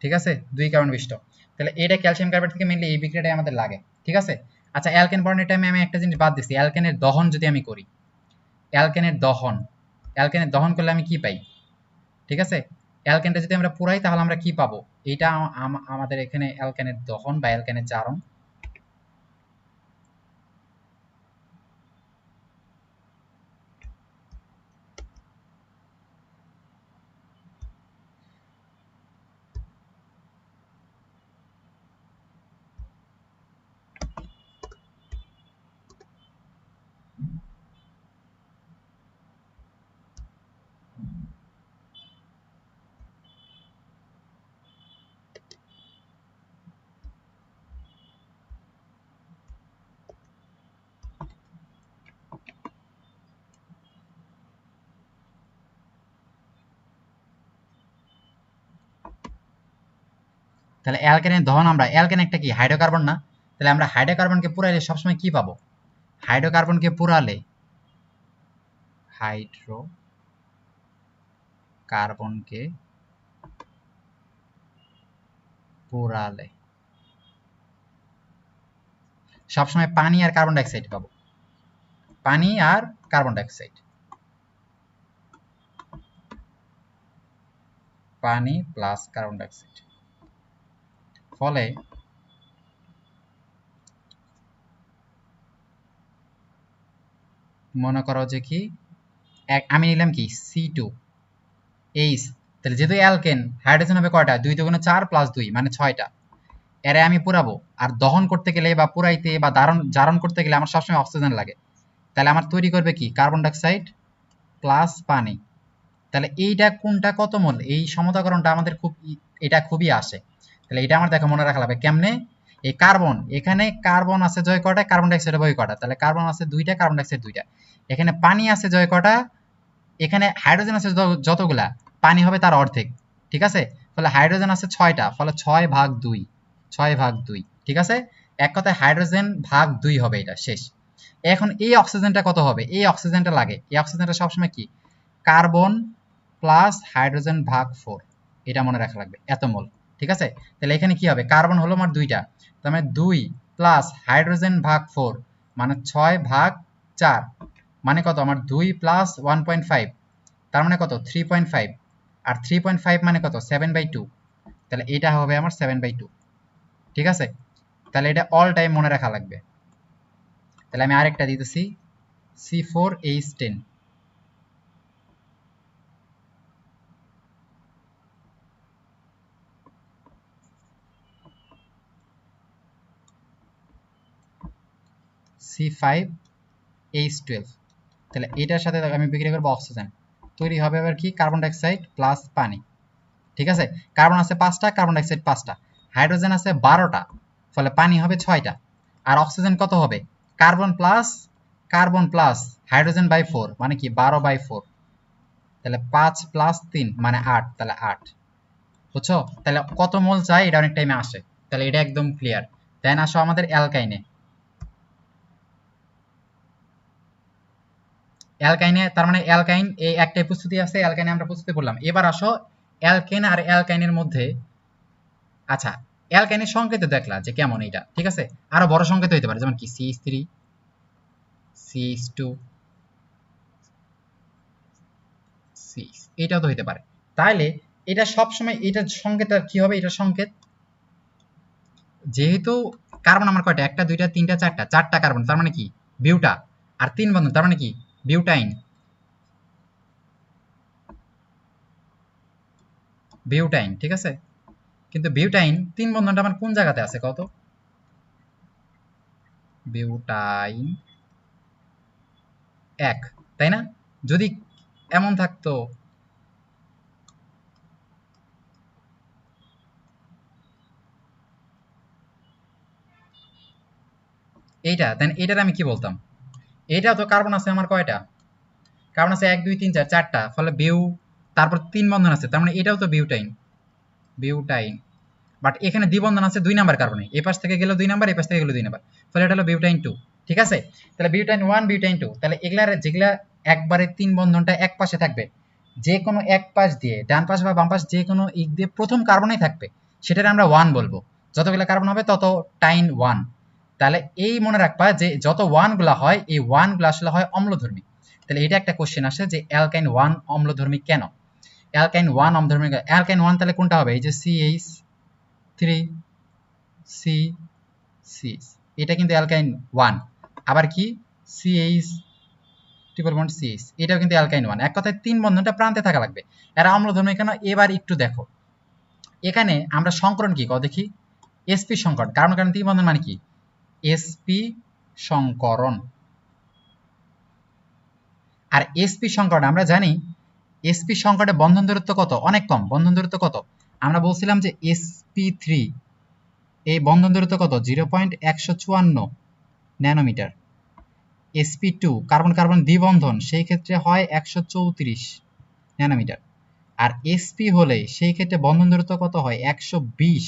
ঠিক আছে, দুই কার্বন বিশিষ্ট। তাহলে এটা ক্যালসিয়াম কার্বাইড থেকে মেইনলি এই বিক্রিয়াটাই আমাদের লাগে, ঠিক আছে। আচ্ছা অ্যালকেন বর্ণের টাইমে আমি একটা জিনিস বাদ দিছি, অ্যালকেনের দহন যদি আমি করি, অ্যালকেনের দহন, অ্যালকেনের দহন করলে আমি কি পাই, ঠিক আছে। অ্যালকেনটা যদি আমরা পুরাই তাহলে আমরা কি পাবো, এটা আমাদের এখানে অ্যালকেনের দহন বা অ্যালকেনের জারণ, তাহলে অ্যালকেনের দহন আমরা অ্যালকেন একটা কি হাইড্রোকার্বন না, তাহলে আমরা হাইড্রোকার্বনকে পুরাইলে সবসময় কি পাবো? হাইড্রোকার্বনকে পুরালে হাইড্রোকার্বনকে পুরালে সবসময় পানি আর কার্বন ডাইঅক্সাইড পাবো, পানি আর কার্বন ডাইঅক্সাইড, পানি প্লাস কার্বন ডাইঅক্সাইড। ফলে মনে করো যে কি আমি নিলাম কি C2H, তাহলে যেহেতু অ্যালকেন হাইড্রোজেন হবে কয়টা? 2 × 4 + 2 মানে 6টা। এরে আমি পুরাবো, আর দহন করতে গেলে বা পুরাইতে বা জারণ করতে গেলে আমার সবসময় অক্সিজেন লাগে, তাহলে আমার তৈরি করবে কি কার্বন ডাইঅক্সাইড প্লাস পানি। তাহলে এইটা কোনটা কত মোল, এই সমতাকরণটা আমাদের এটা খুবই আসে। তাহলে এটা আমার দেখো মনে রাখা লাগবে কেমনে। এই কার্বন, এখানে কার্বন আছে জয় কটা, কার্বন ডাইঅক্সাইড হবে কটা? তাহলে কার্বন আছে 2টা, কার্বন ডাইঅক্সাইড 2টা। এখানে পানি আছে জয় কটা, এখানে হাইড্রোজেন আছে যতগুলা, পানি হবে তার অর্ধেক, ঠিক আছে? ফলে হাইড্রোজেন আছে 6টা, ফলে 6/2, 6/2, ঠিক আছে? এক কথায় হাইড্রোজেন ভাগ 2 হবে, এটা শেষ। এখন এই অক্সিজেনটা কত হবে? এই অক্সিজেনটা লাগে, এই অক্সিজেনটা সবসময় কি কার্বন প্লাস হাইড্রোজেন ভাগ 4, এটা মনে রাখা লাগবে, এত মোল, ঠিক আছে? তাহলে এখানে কি হবে, কার্বন হলো আমার 2টা, তার মানে 2 প্লাস হাইড্রোজেন ভাগ 4 মানে 6/4, মানে কত আমার 2 প্লাস 1.5, তার মানে কত 3.5, আর 3.5 মানে কত 7/2, তাহলে এটা হবে আমার 7/2, ঠিক আছে? তাহলে এটা অল টাইম মনে রাখা লাগবে। তাহলে আমি আরেকটা দিতেছি C4H10, C5H12, তাহলে এটার সাথে আমি বিক্রিয়া করবো অক্সিজেন, তৈরি হবে আবার কি কার্বন ডাইঅক্সাইড প্লাস পানি, ঠিক আছে? কার্বন আছে 5টা, কার্বন ডাইঅক্সাইড 5টা, হাইড্রোজেন আছে 12টা, ফলে পানি হবে 6টা, আর অক্সিজেন কত হবে কার্বন প্লাস হাইড্রোজেন বাই 4 মানে কি 12/4, তাহলে 5 + 3 মানে 8, তাহলে 8, বুঝছো? তাহলে কত মোল চাই এটা অনেক টাইমে আসে, তাহলে এটা একদম ক্লিয়ার। দেন আসো আমাদের অ্যালকাইনে। অ্যালকাইনে তার মানে অ্যালকাইন এই একটাই প্রস্তুতি আছে, অ্যালকাইনে আমরা প্রস্তুতি করলাম। এবার আসো অ্যালকেন আর অ্যালকাইনের মধ্যে, আচ্ছা অ্যালকাইনের সংকেত দেখলা যে কেমন এটা, ঠিক আছে? আরো বড় সংকেত হইতে পারে, যেমন কি CH3, CH2, CH, এটাও তো হইতে পারে। তাইলে এটা সবসময় এটার সংকেত কি হবে, এটার সংকেত যেহেতু কার্বন আমার কয়টা 1টা 2টা 3টা 4টা, 4টা কার্বন, তার মানে কি বিউটা, আর 3 বন্ধন তার মানে কি বিউটাইন, বিউটাইন, ঠিক আছে? কিন্তু বিউটাইন 3 বন্ধনটা আমার কোন জায়গাতে আছে কত? বিউটাইন 1, তাই না? যদি এমন থাকতো এইটা, দেন এটার আমি কি বলতাম, এটা তো কার্বন আছে আমার কয়টা, কার্বন আছে 1 2 3 4, 4টা, ফলে বিউ, তারপর 3 বন্ধন আছে, তার মানে এটাও তো বিউটাইন, বিউটাইন। বাট এখানে দ্বিবন্ধন আছে 2 নাম্বার কার্বনে, এই পাশ থেকে গেল 2 নাম্বার, এই পাশ থেকে গেল 2 নাম্বার, ফলে এটা হলো বিউটাইন 2, ঠিক আছে? তাহলে বিউটাইন 1 বিউটাইন 2, তাহলে যেগুলা একবারে 3 বন্ধনটা এক পাশে থাকবে, যে কোনো এক পাশ দিয়ে ডান পাশ বা বাম পাশ যে কোনো দিক দিয়ে প্রথম কার্বনেই থাকবে, সেটাকে আমরা 1 বলবো, যতগুলো কার্বন হবে তত টাইন 1। তাহলে এই মনে রাখবা যে যত 1 গুলা হয়, এই 1 গুলা আসলে হয় অম্লধর্মী। তাহলে এটা একটা কোশ্চেন আসে যে অ্যালকাইন 1 অম্লধর্মী কেন? অ্যালকাইন 1 অম্লধর্মী, অ্যালকাইন 1 তাহলে কোনটা হবে, এই যে CH3 C6, এটা কিন্তু অ্যালকাইন 1। আবার কি CH ট্রিপল বন্ড CH, এটাও কিন্তু অ্যালকাইন 1। এক কথায় 3 বন্ধনটা প্রান্তে থাকা লাগবে, এরা অম্লধর্মী কেন? এবার একটু দেখো এখানে আমরা সংকরণ কি দেখি, sp সংকরণ, কারণ 3 বন্ধন মানে কি sp সংকরণ। আর sp সংকরণ আমরা জানি sp সংকটে বন্ধন দূরত্ব কত, অনেক কম, বন্ধন দূরত্ব কত? আমরা বলছিলাম যে sp3 এই বন্ধন দূরত্ব কত 0.154 ন্যানোমিটার। sp2 কার্বন কার্বন দ্বিবন্ধন, সেই ক্ষেত্রে হয় 134 ন্যানোমিটার। আর sp হলে সেই ক্ষেত্রে বন্ধন দূরত্ব কত হয় 120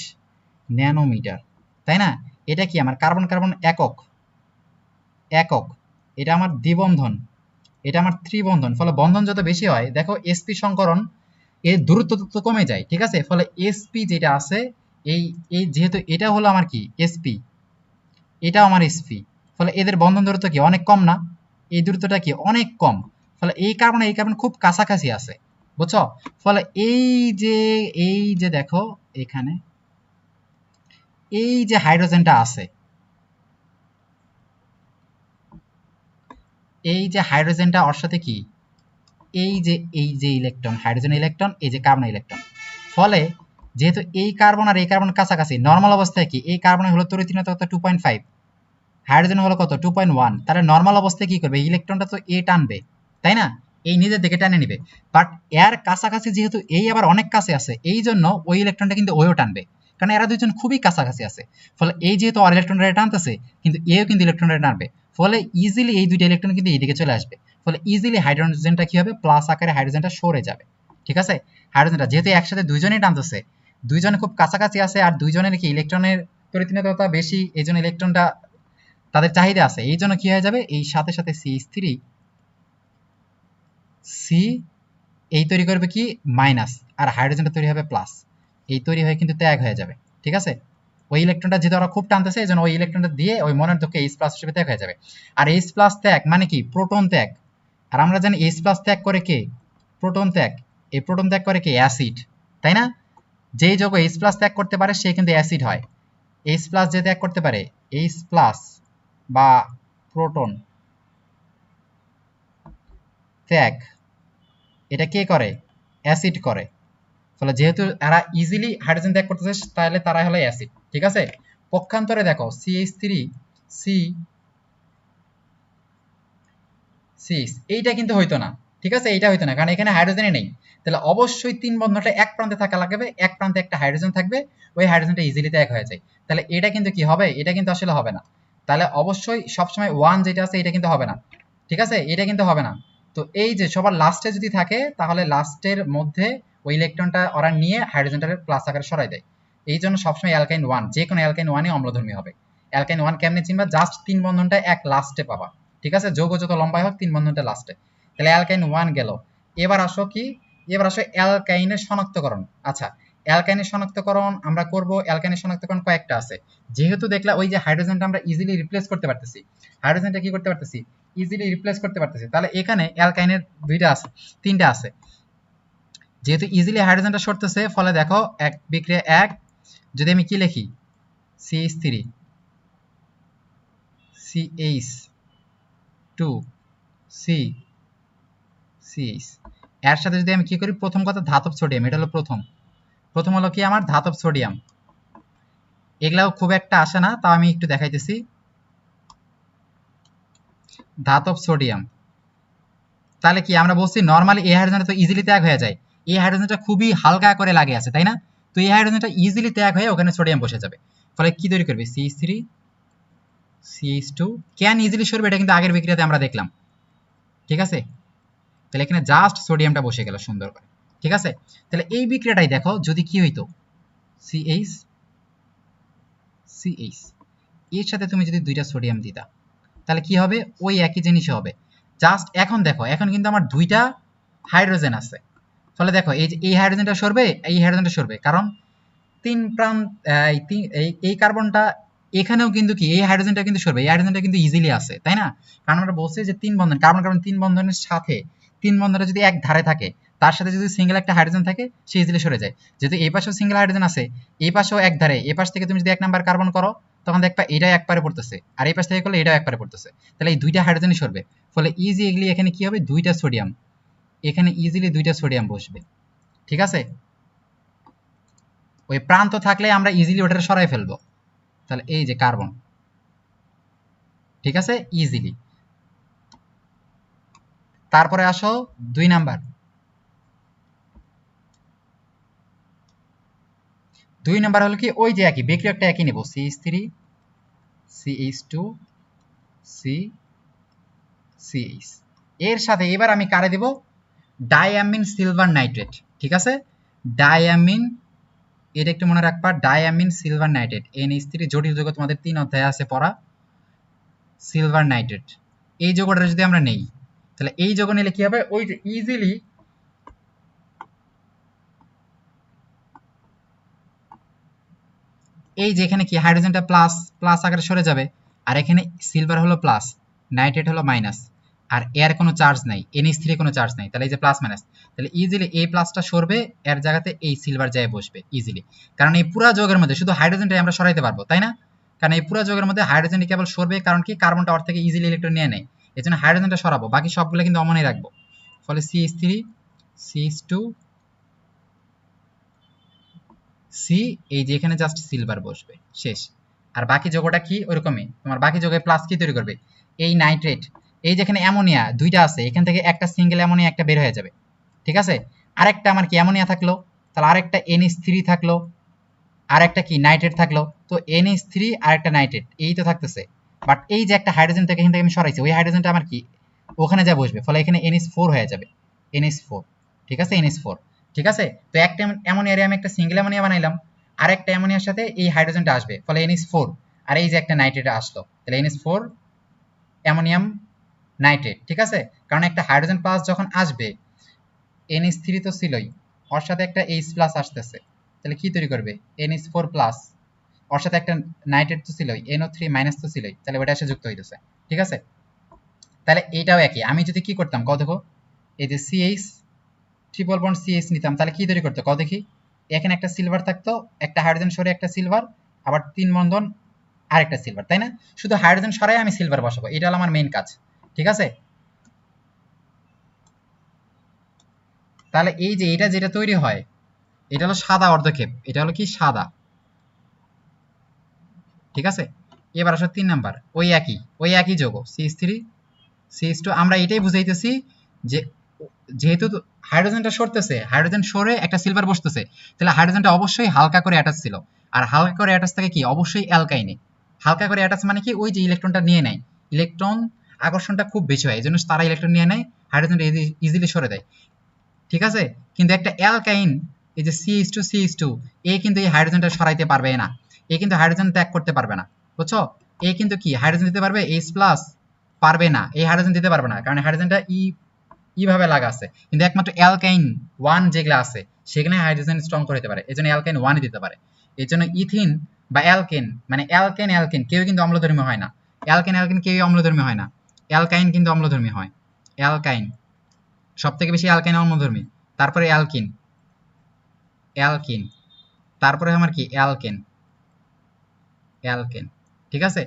ন্যানোমিটার, তাই না? এটা কি আমার কার্বন কার্বন একক, একক, এটা আমার দ্বিবন্ধন, এটা আমার ত্রিবন্ধন। ফলে বন্ধন যত বেশি হয় দেখো sp সংকরণ এর দূরত্ব তত কমে যায়, ঠিক আছে? ফলে sp যেটা আছে, এই এই যেহেতু এটা হলো আমার কি sp, এটাও আমার sp, ফলে এদের বন্ধন দূরত্ব কি অনেক কম না? এই দূরত্বটা কি অনেক কম। ফলে এই কার্বন খুব কাছাকাছি আছে, বুঝছো? ফলে এই যে দেখো এখানে এই যে হাইড্রোজেনটা আছে, এই যে হাইড্রোজেনটা ওর সাথে কি এই যে ইলেকট্রন, হাইড্রোজেন ইলেকট্রন, এই যে কার্বন ইলেকট্রন। ফলে যেহেতু এই কার্বন আর এই কার্বন কাছাকাছি, নরমাল অবস্থায় কি এই কার্বনে হলো তড়িৎ কত 2.5, হাইড্রোজেন হলো কত 2.1, তাহলে নরমাল অবস্থায় কি করবে, ইলেকট্রনটা তো এ টানবে, তাই না? এই নিজের দিকে টানে নিবে। বাট এর কাছাকাছি যেহেতু এই আবার অনেক কাছে আছে, এই জন্য ওই ইলেকট্রনটা কিন্তু ওও টানবে, কারণ এরা দুইজন খুবই কাছাকাছি আছে। ফলে এই যেহেতু আর ইলেকট্রনটা টানতেছে, কিন্তু এও কিন্তু ইলেকট্রনটা টানবে। ফলে ইজিলি এই দুইটা ইলেকট্রন কিন্তু এইদিকে চলে আসবে। ফলে ইজিলি হাইড্রোজেনটা কি হবে, প্লাস আকারে হাইড্রোজেনটা সরে যাবে, ঠিক আছে? হাইড্রোজেনটা যেহেতু একসাথে দুইজনেই টানতেছে, দুইজনে খুব কাছাকাছি আছে, আর দুইজনের কি ইলেকট্রনের তড়িৎ বেশি, এই জন্য ইলেকট্রনটা তাদের চাহিদা আছে, এই জন্য কি হয়ে যাবে, এই সাথে সাথে CH3 সি এই তৈরি করবে কি মাইনাস, আর হাইড্রোজেনটা তৈরি হবে প্লাস, এই তৈরি হয়ে কিন্তু ত্যাগ হয়ে যাবে, ঠিক আছে? ওই ইলেকট্রনটা যেহেতু ওরা খুব টানতেছে, এই জন্য ওই ইলেকট্রনটা দিয়ে ওই মনের দুঃখে H+ হিসেবে ত্যাগ হয়ে যাবে। আর H+ ত্যাগ মানে কি প্রোটন ত্যাগ, আর আমরা জানি H+ ত্যাগ করে কে, প্রোটন ত্যাগ। এই প্রোটন ত্যাগ করে কে, অ্যাসিড, তাই না? যেই যৌগ H+ ত্যাগ করতে পারে সে কিন্তু অ্যাসিড হয়। H+ যে ত্যাগ করতে পারে, H+ বা প্রোটন ত্যাগ, এটা কে করে, অ্যাসিড করে। ফলে যেহেতু এরা ইজিলি হাইড্রোজেন ত্যাগ করতেছে, তাহলে তারা হলো অ্যাসিড, ঠিক আছে? পক্ষান্তরে দেখো CH3 সি সিক্স, এইটা কিন্তু হইতো না, ঠিক আছে? এইটা হইতো না, কারণ এখানে হাইড্রোজেনই নেই। তাহলে অবশ্যই তিন বন্ধনটা এক প্রান্তে থাকা লাগবে, এক প্রান্তে একটা হাইড্রোজেন থাকবে, ওই হাইড্রোজেনটা ইজিলি ত্যাগ হয়ে যায়। তাহলে এটা কিন্তু কি হবে, এটা কিন্তু আসলে হবে না। তাহলে অবশ্যই সবসময় ওয়ান যেটা আছে এটা কিন্তু হবে না, ঠিক আছে? এটা কিন্তু হবে না। তো এই যে সবার লাস্টে যদি থাকে, তাহলে লাস্টের মধ্যে ওই ইলেকট্রনটা ওরা নিয়ে হাইড্রোজেনটাকে প্লাস আকারে সরাই দেয়। এই জন্য সবসময় অ্যালকাইন ওয়ান, যে কোনো অ্যালকাইন ওয়ানই অম্লধর্মী হবে। অ্যালকাইন ওয়ান কেমনে চিনবা, জাস্ট তিন বন্ধনটা এক লাস্টে পাবা, ঠিক আছে? যৌগ যত লম্বাই হোক তিন বন্ধনটা লাস্টে। তাহলে অ্যালকাইন ওয়ান গেল। এবার আসো কি, এবার আসো অ্যালকাইনের শনাক্তকরণ। আচ্ছা, অ্যালকাইনের শনাক্তকরণ আমরা করব। অ্যালকাইনের শনাক্তকরণ কয়েকটা আছে। যেহেতু দেখলা ওই যে হাইড্রোজেনটা আমরা ইজিলি রিপ্লেস করতে পারতেছি, হাইড্রোজেনটা কি করতে পারতেছি, ইজিলি রিপ্লেস করতে পারতেছি, তাহলে এখানে অ্যালকাইনের দুইটা আছে, তিনটা আছে। যেহেতু ইজিলি হাইড্রোজেনটা সরতেছে, ফলে দেখো এক বিক্রিয়া এক, যদি আমি কি লিখি CH3 CH2 সি সিএইচ, এর সাথে যদি আমি কি করি, প্রথম কথা ধাতব সোডিয়াম, এটা হলো প্রথম, প্রথম হলো কি আমার ধাতব সোডিয়াম। এগুলাও খুব একটা আসে না, তাও আমি একটু দেখাইতেছি। ধাতব সোডিয়াম, তাহলে কি আমরা বলছি নরমালি এই হাইড্রোজেনটা তো ইজিলি ত্যাগ হয়ে যায়, এই হাইড্রোজেনটা খুবই হালকা করে লাগে আছে, তাই না? তো এই হাইড্রোজেনটা ইজিলি ত্যাগ হয়ে ওখানে সোডিয়াম বসে যাবে। ফলে কি তৈরি করবে, CH3 CH2। কেন ইজিলি সরবে, এটা কিন্তু আগের বিক্রিয়াতে আমরা দেখলাম, ঠিক আছে? তাহলে এখানে জাস্ট সোডিয়ামটা বসে গেল সুন্দর করে, ঠিক আছে? তাহলে এই বিক্রিয়াটাই দেখো যদি কি হইতো, CH CH, এর সাথে তুমি যদি দুইটা সোডিয়াম দিতা, তাহলে কি হবে, ওই একই জিনিস হবে। জাস্ট এখন দেখো, এখন কিন্তু আমার দুইটা হাইড্রোজেন আছে। ফলে দেখো এই যে এই হাইড্রোজেনটা সরবে, এই হাইড্রোজেনটা সরবে, কারণ তিন প্রান্ত, এই কার্বনটা এখানেও কিন্তু কি এই হাইড্রোজেনটা কিন্তু সরবে, এই হাইড্রোজেনটা কিন্তু ইজিলি আছে, তাই না? কারণ আমরা বলছি যে তিন বন্ধন, কার্বন কার্বন তিন বন্ধনের সাথে, তিন বন্ধনটা যদি এক ধারে থাকে, তার সাথে যদি সিঙ্গেল একটা হাইড্রোজেন থাকে, সে ইজিলি সরে যায়। যেহেতু এই পাশেও সিঙ্গেল হাইড্রোজেন আছে, এই পাশেও এক ধারে, এই পাশ থেকে তুমি যদি এক নাম্বার কার্বন করো, তখন দেখবা এটাই এক পারে পড়তেছে, আর এই পাশ থেকে করলে এটাও এক পারে পড়তেছে, তাহলে এই দুইটা হাইড্রোজেনই সরবে। ফলে ইজিলি এখানে কি হবে, দুইটা সোডিয়াম, এখানে ইজিলি দুইটা সোডিয়াম বসবে, ঠিক আছে? ওই প্রান্ত থাকলে আমরা ইজিলি ওটা সরাই ফেলবো। তাহলে এই যে কার্বন, ঠিক আছে, ইজিলি। তারপরে আসো দুই নাম্বার, দুই নাম্বার হলো কি, ওই যে একই বিক্রিয়কটা একই নেব, CH3 CH2 CH। এর সাথে এবার আমি কারে দেব, ডায়ামিন সিলভার নাইট্রেট, ঠিক আছে? ডায়ামিন এটা একটু মনে রাখবা, ডায়ামিন সিলভার নাইট্রেট, NH3 জটিল যৌগ তোমাদের 3 অধ্যায়ে আছে পড়া, সিলভার নাইট্রেট। এই যৌগটা যদি আমরা নেই, তাহলে এই যৌগ নিলে কি হবে, ওই যে ইজিলি এই যে এখানে কি হাইড্রোজেনটা প্লাস প্লাস আকারে সরে যাবে, আর এখানে সিলভার হলো প্লাস, নাইট্রেট হলো মাইনাস, আর এর কোনো চার্জ নাই, NH3 কোনো চার্জ নাই, তাহলে এই যে প্লাস মাইনাস, তাহলে ইজিলি এই প্লাসটা সরবে, এর জায়গাতে এই সিলভার যায় বসবে ইজিলি। কারণ এই পুরো যৌগের মধ্যে শুধু হাইড্রোজেনটাই আমরা সরাইতে পারবো, তাই না? কারণ এই পুরো যৌগের মধ্যে হাইড্রোজেনটা কেবল সরবে, কারণ কি কার্বনটা ওর থেকে ইজিলি ইলেকট্রন নিয়ে নেয়, এই জন্য হাইড্রোজেনটা সরাবো, বাকি সবগুলো কিন্তু অমনই রাখবো। ফলে CH3 CH2 সি, এই যে এখানে জাস্ট সিলভার বসবে, শেষ। আর বাকি যৌগটা কি ওরকমই, তোমার বাকি যৌগে প্লাস কি তৈরি করবে, এই নাইট্রেট, এই যেখানে অ্যামোনিয়া দুইটা আছে, এখান থেকে একটা সিঙ্গেল অ্যামোনিয়া একটা বের হয়ে যাবে, ঠিক আছে। আরেকটা আমার কি অ্যামোনিয়া থাকলো, তাহলে আরেকটা NH3 থাকলো, আরেকটা কি নাইট্রেট থাকলো, তো NH3 আরেকটা নাইট্রেট এই তো থাকতেছে। বাট এই যে একটা হাইড্রোজেন থেকে এখান থেকে আমি সরাইছি, ওই হাইড্রোজেনটা আমার কি ওখানে যা বসবে, ফলে এখানে NH4 হয়ে যাবে, NH4, ঠিক আছে, NH4, ঠিক আছে। তো একটা অ্যামোনিয়ারে আমি একটা সিঙ্গেল অ্যামোনিয়া বানাইলাম, আর একটা অ্যামোনিয়ার সাথে এই হাইড্রোজেনটা আসবে, ফলে NH4, আর এই যে একটা নাইট্রেট আসলো, তাহলে NH4 অ্যামোনিয়াম নাইট্রেট, ঠিক আছে। কারণ একটা হাইড্রোজেন প্লাস যখন আসবে, NH3 তো ছিলই, ওর সাথে একটা H প্লাস আসতেছে, তাহলে কি তৈরি করবে, NH4 প্লাস, ওর সাথে একটা নাইট্রেট তো ছিলই, NO3 মাইনাস তো ছিলই, তাহলে ওটা এসে যুক্ত হইতেছে, ঠিক আছে। তাহলে এইটাও একই, আমি যদি কি করতাম কও দেখো, এই যে CH ট্রিপল বন্ড CH নিতাম, তাহলে কি তৈরি করতে কও দেখি, এখানে একটা সিলভার থাকতো, একটা হাইড্রোজেন সরে একটা সিলভার, আবার 3 বন্ধন আরেকটা সিলভার, তাই না? শুধু হাইড্রোজেন সরাই আমি সিলভার বসাবো, এটা হলো আমার মেইন কাজ, ঠিক আছে। তাহলে এই যে এটা যেটা তৈরি হয়, এটা হলো সাদা অর্ধক্ষেপ, এটা হলো কি সাদা, ঠিক আছে। এবার আসো 3 নাম্বার, ওই একই যৌগ CH3 CH2, আমরা এটাই বুঝাইতেছি যে যেহেতু হাইড্রোজেনটা সরতেছে, হাইড্রোজেন সরে একটা সিলভার বসতেছে, তাহলে হাইড্রোজেনটা অবশ্যই হালকা করে অ্যাটাচ ছিল, আর হালকা করে অ্যাটাচ থাকে কি অবশ্যই অ্যালকাইনে। হালকা করে অ্যাটাচ মানে কি, ওই যে ইলেকট্রনটা নিয়ে নেয়, ইলেকট্রন আকর্ষণটা খুব বেশি হয়, এই জন্য তারা ইলেকট্রন নিয়ে নেয়, হাইড্রোজেনটা ইজিলি সরে দেয়, ঠিক আছে। কিন্তু একটা অ্যালকাইন, এই যে CH2 এ কিন্তু এই হাইড্রোজেনটা সরাইতে পারবে না, এ কিন্তু হাইড্রোজেন ত্যাগ করতে পারবে না, বুঝছো। এ কিন্তু কি হাইড্রোজেন দিতে পারবে, H প্লাস পারবে না, এই হাইড্রোজেন দিতে পারবে না, কারণ হাইড্রোজেনটা ভাবে লাগা আছে, কিন্তু একমাত্র অ্যালকাইন 1 যেগুলো আছে সেখানে হাইড্রোজেন স্ট্রং করে দিতে পারে, এজন্য অ্যালকাইন 1 দিতে পারে। এর জন্য ইথিন বা অ্যালকেন, মানে অ্যালকেন কেউ কিন্তু অম্লধর্মী হয় না, অ্যালকেন কেউই অম্লধর্মী হয় না, অ্যালকাইন কিন্তু অম্লধর্মী হয়, অ্যালকাইন সবথেকে বেশি অ্যালকাইন অম্লধর্মী, তারপরে অ্যালকিন, অ্যালকিন, তারপরে আমার কি অ্যালকেন, অ্যালকেন, ঠিক আছে।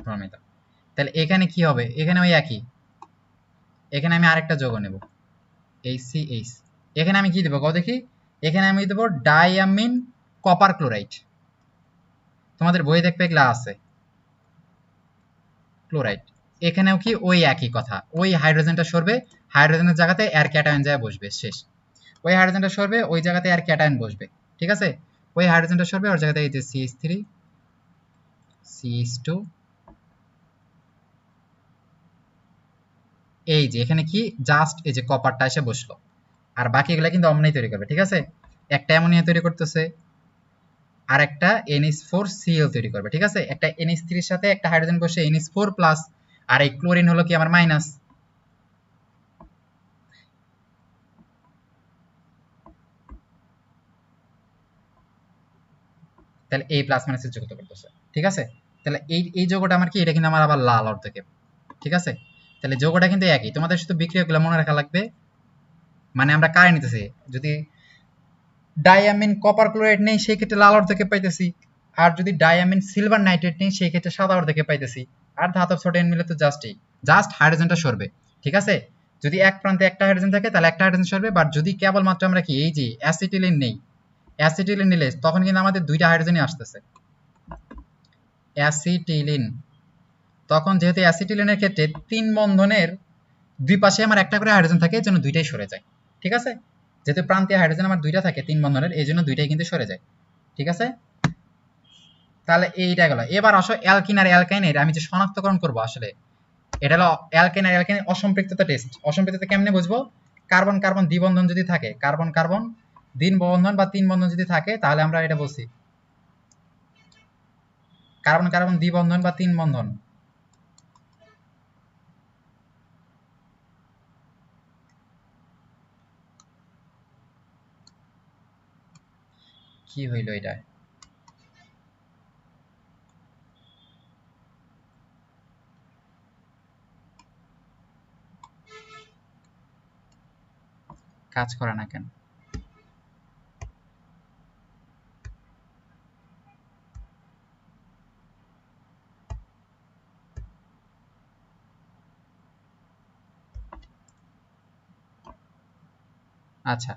প্রমিতা, তাহলে এখানে কি হবে, এখানে ওই একই, এখানে আমি আরেকটা যৌগ নেব HCH, এখানে আমি কি দেবো কও দেখি, এখানে আমি দেবো ডায়ামিন কপার ক্লোরাইড, তোমাদের বই দেখবে এগুলা আছে ক্লোরাইড। এখানেও কি ওই একই কথা, ওই হাইড্রোজেনটা সরবে, হাইড্রোজেনের জায়গাতে এর ক্যাটায়ন যায় বসবে, শেষ। ওই হাইড্রোজেনটা সরবে, ওই জায়গাতে এর ক্যাটায়ন বসবে, ঠিক আছে। ওই হাইড্রোজেনটা সরবে, ওর জায়গাতে এই যে CH3 CH2, এই যে এখানে কি জাস্ট এই যে কপারটা এসে বসলো, আর বাকিগুলা কিন্তু অমনি তৈরি করবে, ঠিক আছে। একটা অ্যামোনিয়া তৈরি করতেছে, আর একটা NH4Cl তৈরি করবে, ঠিক আছে। একটা NH3 এর সাথে একটা হাইড্রোজেন বসে NH4 প্লাস, আর এই ক্লোরিন হলো কি আমার মাইনাস, তাহলে এই প্লাস মাইনাসের যুক্ত করতেছে, ঠিক আছে। তাহলে এই যৌগটা আমার কি, এটা কিন্তু আমার আবার লাল অর্ধকেপ, ঠিক আছে। তাহলে যৌগটা কিন্তু একই, তোমাদের শুধু বিক্রিয়াগুলো মনে রাখা লাগবে, মানে আমরা কারে নিতেছি, যদি ডায়ামিন কপার ক্লোরাইড নেই সেই ক্ষেত্রে লাল অর্ধকেপ পাইতেছি, আর যদি ডায়ামিন সিলভার নাইট্রেট নেই সেই ক্ষেত্রে সাদা অর্ধকেপ পাইতেছি। আর ধাতব সোডিয়াম মিলে তো জাস্ট হাইড্রোজেনটা সরবে, ঠিক আছে। যদি এক প্রান্তে একটা হাইড্রোজেন থাকে তাহলে একটা হাইড্রোজেন সরবে, বাট যদি কেবলমাত্র আমরা কি এই যে অ্যাসিটিলিন নেই, অ্যাসিটিলিন নিলে তখন কিন্তু আমাদের দুইটা হাইড্রোজেনই আসতেছে, অ্যাসিটিলিন। তখন যেহেতু অ্যাসিটিলিনের ক্ষেত্রে 3 বন্ধনের দুই পাশে আমার একটা করে হাইড্রোজেন থাকে, এজন্য দুইটাই সরে যায়, ঠিক আছে। যেহেতু প্রান্তীয় হাইড্রোজেন আমার দুইটা থাকে 3 বন্ধনের, এই জন্য দুইটাই কিন্তু সরে যায়, ঠিক আছে। তাহলে এইটা গেল। এবার আসো অ্যালকিন আর অ্যালকাইনের আমি যে শনাক্তকরণ করব আসলে এটা হলো অ্যালকেন আর অ্যালকেনের অসম্পৃক্ততা টেস্ট। অসম্পৃক্ততা কেমনে বুঝবো? কার্বন কার্বন দ্বিবন্ধন যদি থাকে, কার্বন কার্বন দ্বিবন্ধন বা তিন বন্ধন যদি থাকে, তাহলে আমরা এটা বলছি কার্বন কার্বন দ্বিবন্ধন বা তিন বন্ধন। কি হইল এটা? কাজ করে না কেন? আচ্ছা,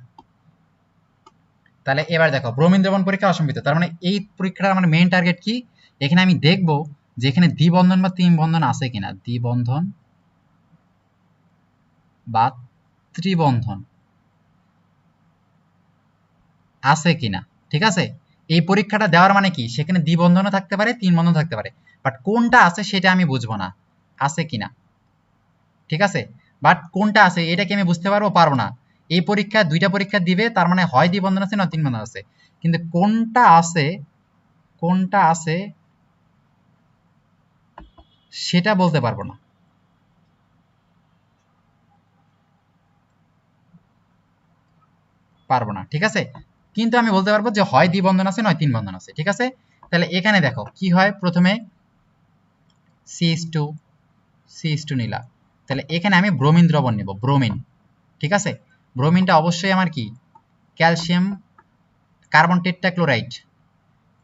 তাহলে এবার দেখো ব্রোমিন দ্রবণ পরীক্ষা অসম্পৃক্ত, তার মানে এই পরীক্ষাটার আমার মেইন টার্গেট কি? এখানে আমি দেখব যে এখানে দ্বিবন্ধন বা তিন বন্ধন আছে কিনা, দ্বিবন্ধন বা ত্রিবন্ধন আছে কিনা। ঠিক আছে, এই পরীক্ষাটা দেওয়ার মানে কি, সেখানে দ্বিবন্ধনও থাকতে পারে তিন বন্ধন থাকতে পারে, বাট কোনটা আছে সেটা আমি বুঝবো না, আছে কিনা। ঠিক আছে, বাট কোনটা আছে এটা কি আমি বুঝতে পারবো না। এই পরীক্ষা দুইটা পরীক্ষা দিবে, তার মানে হয় দ্বিবন্ধন আছে না তিন বন্ধন আছে, কিন্তু কোনটা আছে, কোনটা আছে সেটা বলতে পারবো না, পারবো না। ঠিক আছে, কিন্তু আমি বলতে পারবো যে হয় দ্বিবন্ধন আছে নয় তিন বন্ধন আছে। ঠিক আছে, তাহলে এখানে দেখো কি হয়, প্রথমে CH2 CH2 নিলা, তাহলে এখানে আমি ব্রোমিন দ্রবণ নেব, ব্রোমিন। ঠিক আছে, ব্রোমিনটা অবশ্যই আমার কি, ক্যালসিয়াম কার্বন টেট্রাক্লোরাইড,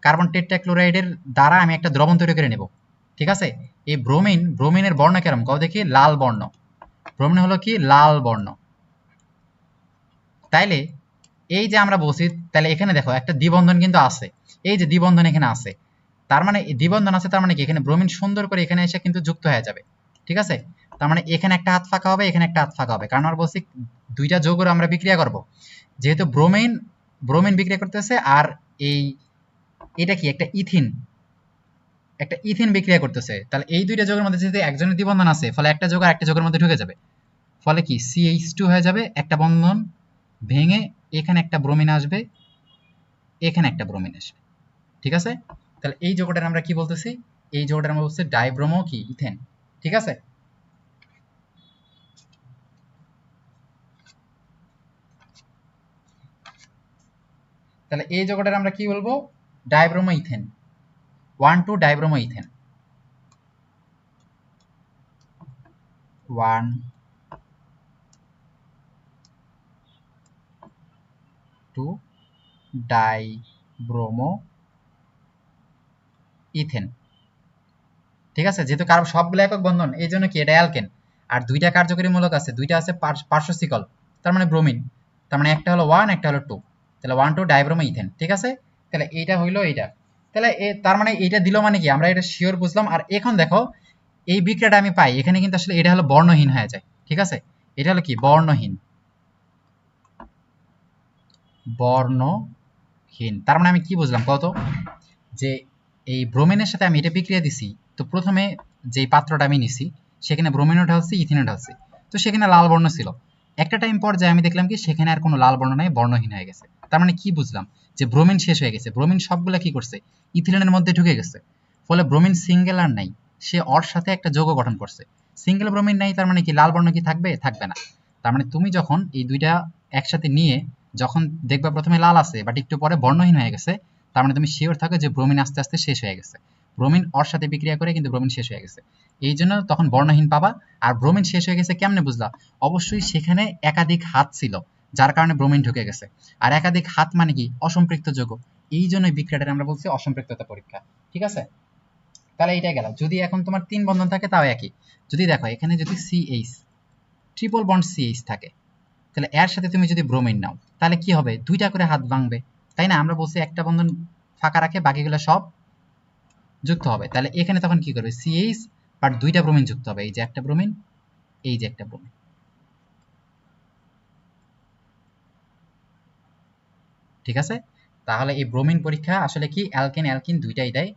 কার্বন টেট্রাক্লোরাইডের দ্বারা আমি একটা দ্রবণ তৈরি করে নেব। ঠিক আছে, এই ব্রোমিন, ব্রোমিনের বর্ণ কেরম কও দেখি, লাল বর্ণ। ব্রোমিন হলো কি, লাল বর্ণ। তাইলে এই যে আমরা বলছি, তাহলে এখানে দেখো একটা দ্বিবন্ধন কিন্তু আছে, এই যে দ্বিবন্ধন এখানে আছে, তার মানে দ্বিবন্ধন আছে, তার মানে কি এখানে ব্রোমিন সুন্দর করে এখানে এসে কিন্তু যুক্ত হয়ে যাবে। ঠিক আছে, তার মানে এখানে একটা হাত ফাঁকা হবে, এখানে একটা হাত ফাঁকা হবে, কারণ আমরা বলছি দুইটা যৌগের আমরা বিক্রিয়া করব, যেহেতু ব্রোমিন ব্রোমিন বিক্রিয়া করতেছে, আর এই এটা কি একটা ইথিন, একটা ইথিন বিক্রিয়া করতেছে, তাহলে এই দুইটা যৌগের মধ্যে যেহেতু একজনের দ্বিবন্ধন আছে, ফলে একটা যৌগ আরেকটা যৌগের মধ্যে ঢুকে যাবে, ফলে কি CH2 হয়ে যাবে, একটা বন্ধন ভেঙে এখানে একটা ব্রোমিন আসবে, এখানে একটা ব্রোমিন আসবে। ঠিক আছে, তাহলে এই যৌগটার আমরা কি বলতেছি, এই যৌগটার আমরা বলছি ডাইব্রোমো কি, ইথেন। ঠিক আছে, তাহলে এই যৌগটার আমরা কি বলবো, dibromo ethane, 1 2 dibromo ethane, 1 2 dibromo ethane. ঠিক আছে, যেহেতু কার্বন সবগুলো একক বন্ধন, এই জন্য কি এটা অ্যালকেন, আর দুইটা কার্যকরী মূলক আছে, দুইটা আছে পার্শ্বশিকল, তার মানে ব্রোমিন, তার মানে একটা হলো 1 একটা হলো 2, তাহলে 1 2 ডাইব্রোমো ইথেন। ঠিক আছে, তাহলে এইটা হইলো এইটা, তাহলে তার মানে এইটা দিল মানে কি, আমরা এটা শিওর বুঝলাম। আর এখন দেখো এই বিক্রিয়াটা আমি পাই, এখানে কিন্তু আসলে এটা হলো বর্ণহীন হয়ে যায়। ঠিক আছে, এটা হলো কি বর্ণহীন, বর্ণহীন, তার মানে আমি কি বুঝলাম কত, যে এই ব্রোমিনের সাথে আমি এটা বিক্রিয়া দিছি, তো প্রথমে যে পাত্রটা আমি নিছি সেখানে ব্রোমিনও ঢালছি ইথিনও ঢালছি, তো সেখানে লাল বর্ণ ছিল, একটা টাইম পর যায় আমি দেখলাম কি সেখানে আর কোনো লাল বর্ণ নাই, বর্ণহীন হয়ে গেছে। তার মানে কি বুঝলাম, যে ব্রোমিন শেষ হয়ে গেছে, ব্রোমিন সবগুলা কি করছে, ইথিলিনের মধ্যে ঢুকে গেছে, ফলে ব্রোমিন সিঙ্গেল আর নাই, সে ওর সাথে একটা যৌগ গঠন করছে। সিঙ্গেল ব্রোমিন নাই, তার মানে কি লাল বর্ণ কি থাকবে, থাকবে না। তার মানে তুমি যখন এই দুইটা একসাথে নিয়ে যখন দেখবা প্রথমে লাল আছে বাট একটু পরে বর্ণহীন হয়ে গেছে, তার মানে তুমি শিওর থাকো যে ব্রোমিন আস্তে আস্তে শেষ হয়ে গেছে, ব্রোমিন ওর সাথে বিক্রিয়া করে কিন্তু ব্রোমিন শেষ হয়ে গেছে, এই জন্য তখন বর্ণহীন পাবা। আর ব্রোমিন শেষ হয়ে গেছে কেমনে বুঝলা, অবশ্যই সেখানে একাধিক হাত ছিল, যার কারণে ব্রোমিন ঢুকে গেছে, আর একাধিক হাত মানে কি অসম্পৃক্ত যৌগ, এই জন্য বিক্রিয়াটা আমরা বলছি অসম্পৃক্ততা পরীক্ষা। ঠিক আছে, তাহলে এইটাই গেল। যদি এখন তোমার তিন বন্ধন থাকে তাও একই, যদি দেখো এখানে যদি CH ট্রিপল বন্ড CH থাকে, তাহলে এর সাথে তুমি যদি ব্রোমিন নাও তাহলে কি হবে, দুইটা করে হাত ভাঙবে, তাই না? আমরা বলছি একটা বন্ধন ফাঁকা রাখে বাকিগুলো সব যুক্ত হবে, তাহলে এখানে তখন কি করবে, CH বাট দুইটা ব্রোমিন যুক্ত হবে, এই যে একটা ব্রোমিন, এই যে একটা ব্রোমিন। ঠিক আছে, তাহলে এই ব্রোমিন পরীক্ষা আসলে কি অ্যালকেন অ্যালকিন দুইটাই দেয়,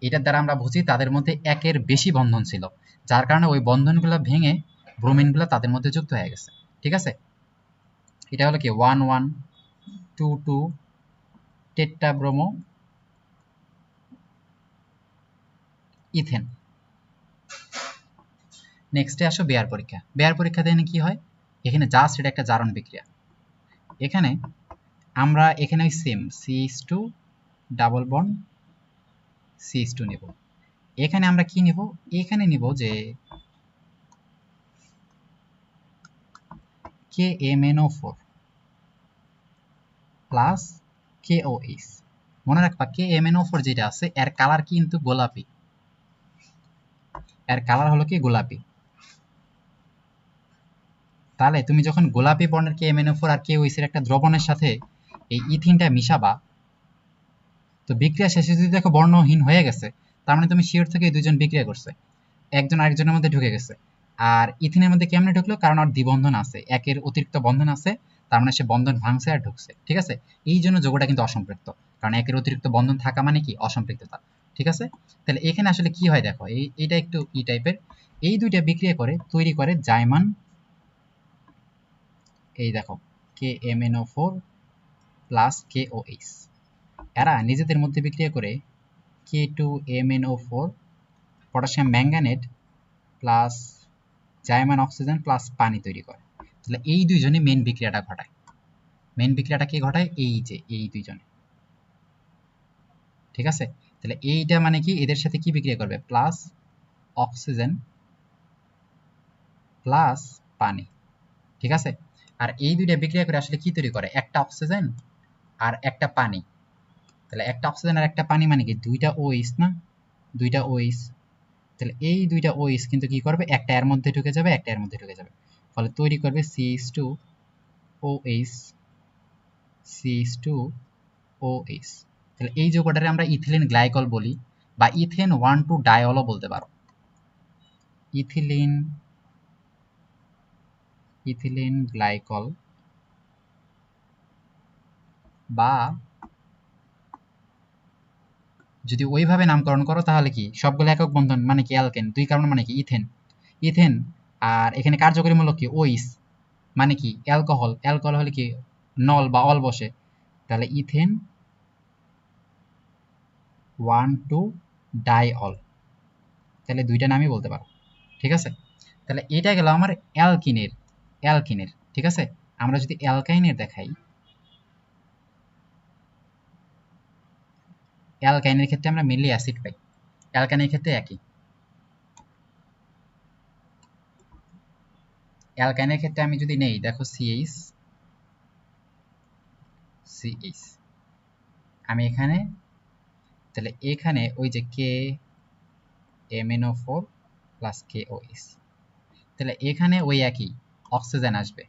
এটার দ্বারা আমরা বুঝি তাদের মধ্যে একের বেশি বন্ধন ছিল, যার কারণে ওই বন্ধনগুলো ভেঙে ব্রোমিনগুলো তাদের মধ্যে যুক্ত হয়ে গেছে। ঠিক আছে, এটা হলো কি 1,1,2,2 টেট্রা ব্রোমো ইথেন। নেক্সটে আসো বেয়ার পরীক্ষা। বেয়ার পরীক্ষা দেন কি হয়, এখানে জাস্ট এটা একটা জারণ বিক্রিয়া। এখানে আমরা এখানে ওই same CH2 double bond CH2 নেব। এখানে আমরা কি নিব, এখানে নিব যে KMnO4 প্লাস KOH। মনে রাখবা KMnO4 যেটা আছে এর কালার কিন্তু গোলাপি, এর কালার হলো কি গোলাপি। তাহলে তুমি যখন গোলাপি বর্ণের KMnO4 আর KOH এর একটা দ্রবণের সাথে এই ইথিনটা মিশাবা, তো বিক্রিয়া শেষে যদি দেখো বর্ণহীন হয়ে গেছে, তার মানে তুমি শিওর থেকে দুইজন বিক্রিয়া করছে, একজন আরেকজনের মধ্যে ঢুকে গেছে। আর ইথিনের মধ্যে কেমনে ঢুকলো, কারণ ওর দ্বিবন্ধন আছে, একের অতিরিক্ত বন্ধন আছে, তার মানে সে বন্ধন ভাঙছে আর ঢুকছে। ঠিক আছে, এই জন্য যৌগটা কিন্তু অসম্পৃক্ত, কারণ একের অতিরিক্ত বন্ধন থাকা মানে কি অসম্পৃক্ততা। ঠিক আছে, তাহলে এখানে আসলে কি হয় দেখো, এইটা একটু ই টাইপের, এই দুইটা বিক্রিয়া করে তৈরি করে জাইমান। এই দেখো KMnO4 প্লাস KOH, এরা নিজেদের মধ্যে বিক্রিয়া করে K2MnO4 পটাশিয়াম ম্যাঙ্গানেট প্লাস জাইমান অক্সিজেন প্লাস পানি তৈরি করে। তাহলে এই দুইজনে মেন বিক্রিয়াটা ঘটায়। মেন বিক্রিয়াটা কি ঘটায়, এই যে এই দুইজনে। ঠিক আছে, তাহলে এইটা মানে কি এদের সাথে কি বিক্রিয়া করবে, প্লাস অক্সিজেন প্লাস পানি। ঠিক আছে, আর এই দুইটা বিক্রিয়া করে আসলে কি তৈরি করে, একটা অক্সিজেন আর একটা পানি। তাহলে একটা অক্সিজেন আর একটা পানি মানে কি দুইটা OH না, দুইটা OH। তাহলে এই দুইটা OH কিন্তু কি করবে, একটা এর মধ্যে ঢুকে যাবে, একটা এর মধ্যে ঢুকে যাবে, ফলে তৈরি করবে CH2OH CH2OH। তাহলে এই যৌগটারে আমরা ইথিলিন গ্লাইকল বলি, বা ইথেন 1,2 ডায়লও বলতে পারো। ইথিলিন গ্লাইকল, বা যদি ওইভাবে নামকরণ করো তাহলে কি সবগুলো একক বন্ধন মানে কি অ্যালকেন, দুই কার্বন মানে কি ইথেন, ইথেন। আর এখানে কার্যকরী মূলক কি ওইস, মানে কি অ্যালকোহল, অ্যালকোহল হলে কি নল বা অল বসে, তাহলে ইথেন 1,2 ডাইঅল, তাহলে দুইটা নামই বলতে পারো। ঠিক আছে, তাহলে এটা গেল আমার অ্যালকিনের। ঠিক আছে, আমরা যদি অ্যালকাইনের দেখাই, অ্যালকাইনের ক্ষেত্রে আমরা মেনলি অ্যাসিড পাই, অ্যালকাইনের ক্ষেত্রে একই। অ্যালকাইনের ক্ষেত্রে আমি যদি নেই, দেখো CH আমি এখানে, তাহলে এখানে ওই যে KMnO4 প্লাস KOH, তাহলে এখানে ওই একই অক্সিজেন আসবে।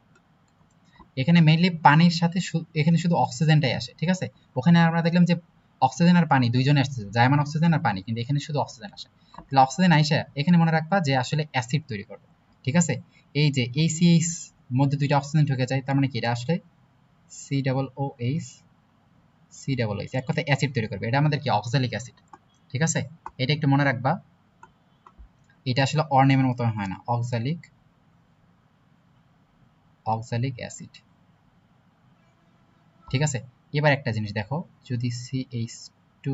এখানে মেইনলি পানির সাথে এখানে শুধু অক্সিজেনটাই আসে। ঠিক আছে, ওখানে আমরা দেখলাম যে অক্সিজেন আর পানি দুইজনে আসতেছে, জাইমান অক্সিজেন আর পানি, কিন্তু এখানে শুধু অক্সিজেন আসে। তাহলে অক্সিজেন আইসা এখানে মনে রাখবা যে আসলে অ্যাসিড তৈরি করবে। ঠিক আছে, এই যে এই CH মধ্যে দুইটা অক্সিজেন ঢুকে যায়, তার মানে কি এটা আসলে COOH COOH, এক কথায় অ্যাসিড তৈরি করবে। এটা আমাদের কি অক্সালিক অ্যাসিড। ঠিক আছে, এটা একটু মনে রাখবা, এটা আসলে অর্নেমের মতো হয় না, অক্সালিক অ্যাসিড। ঠিক আছে, এবার একটা জিনিস দেখো, যদি CH2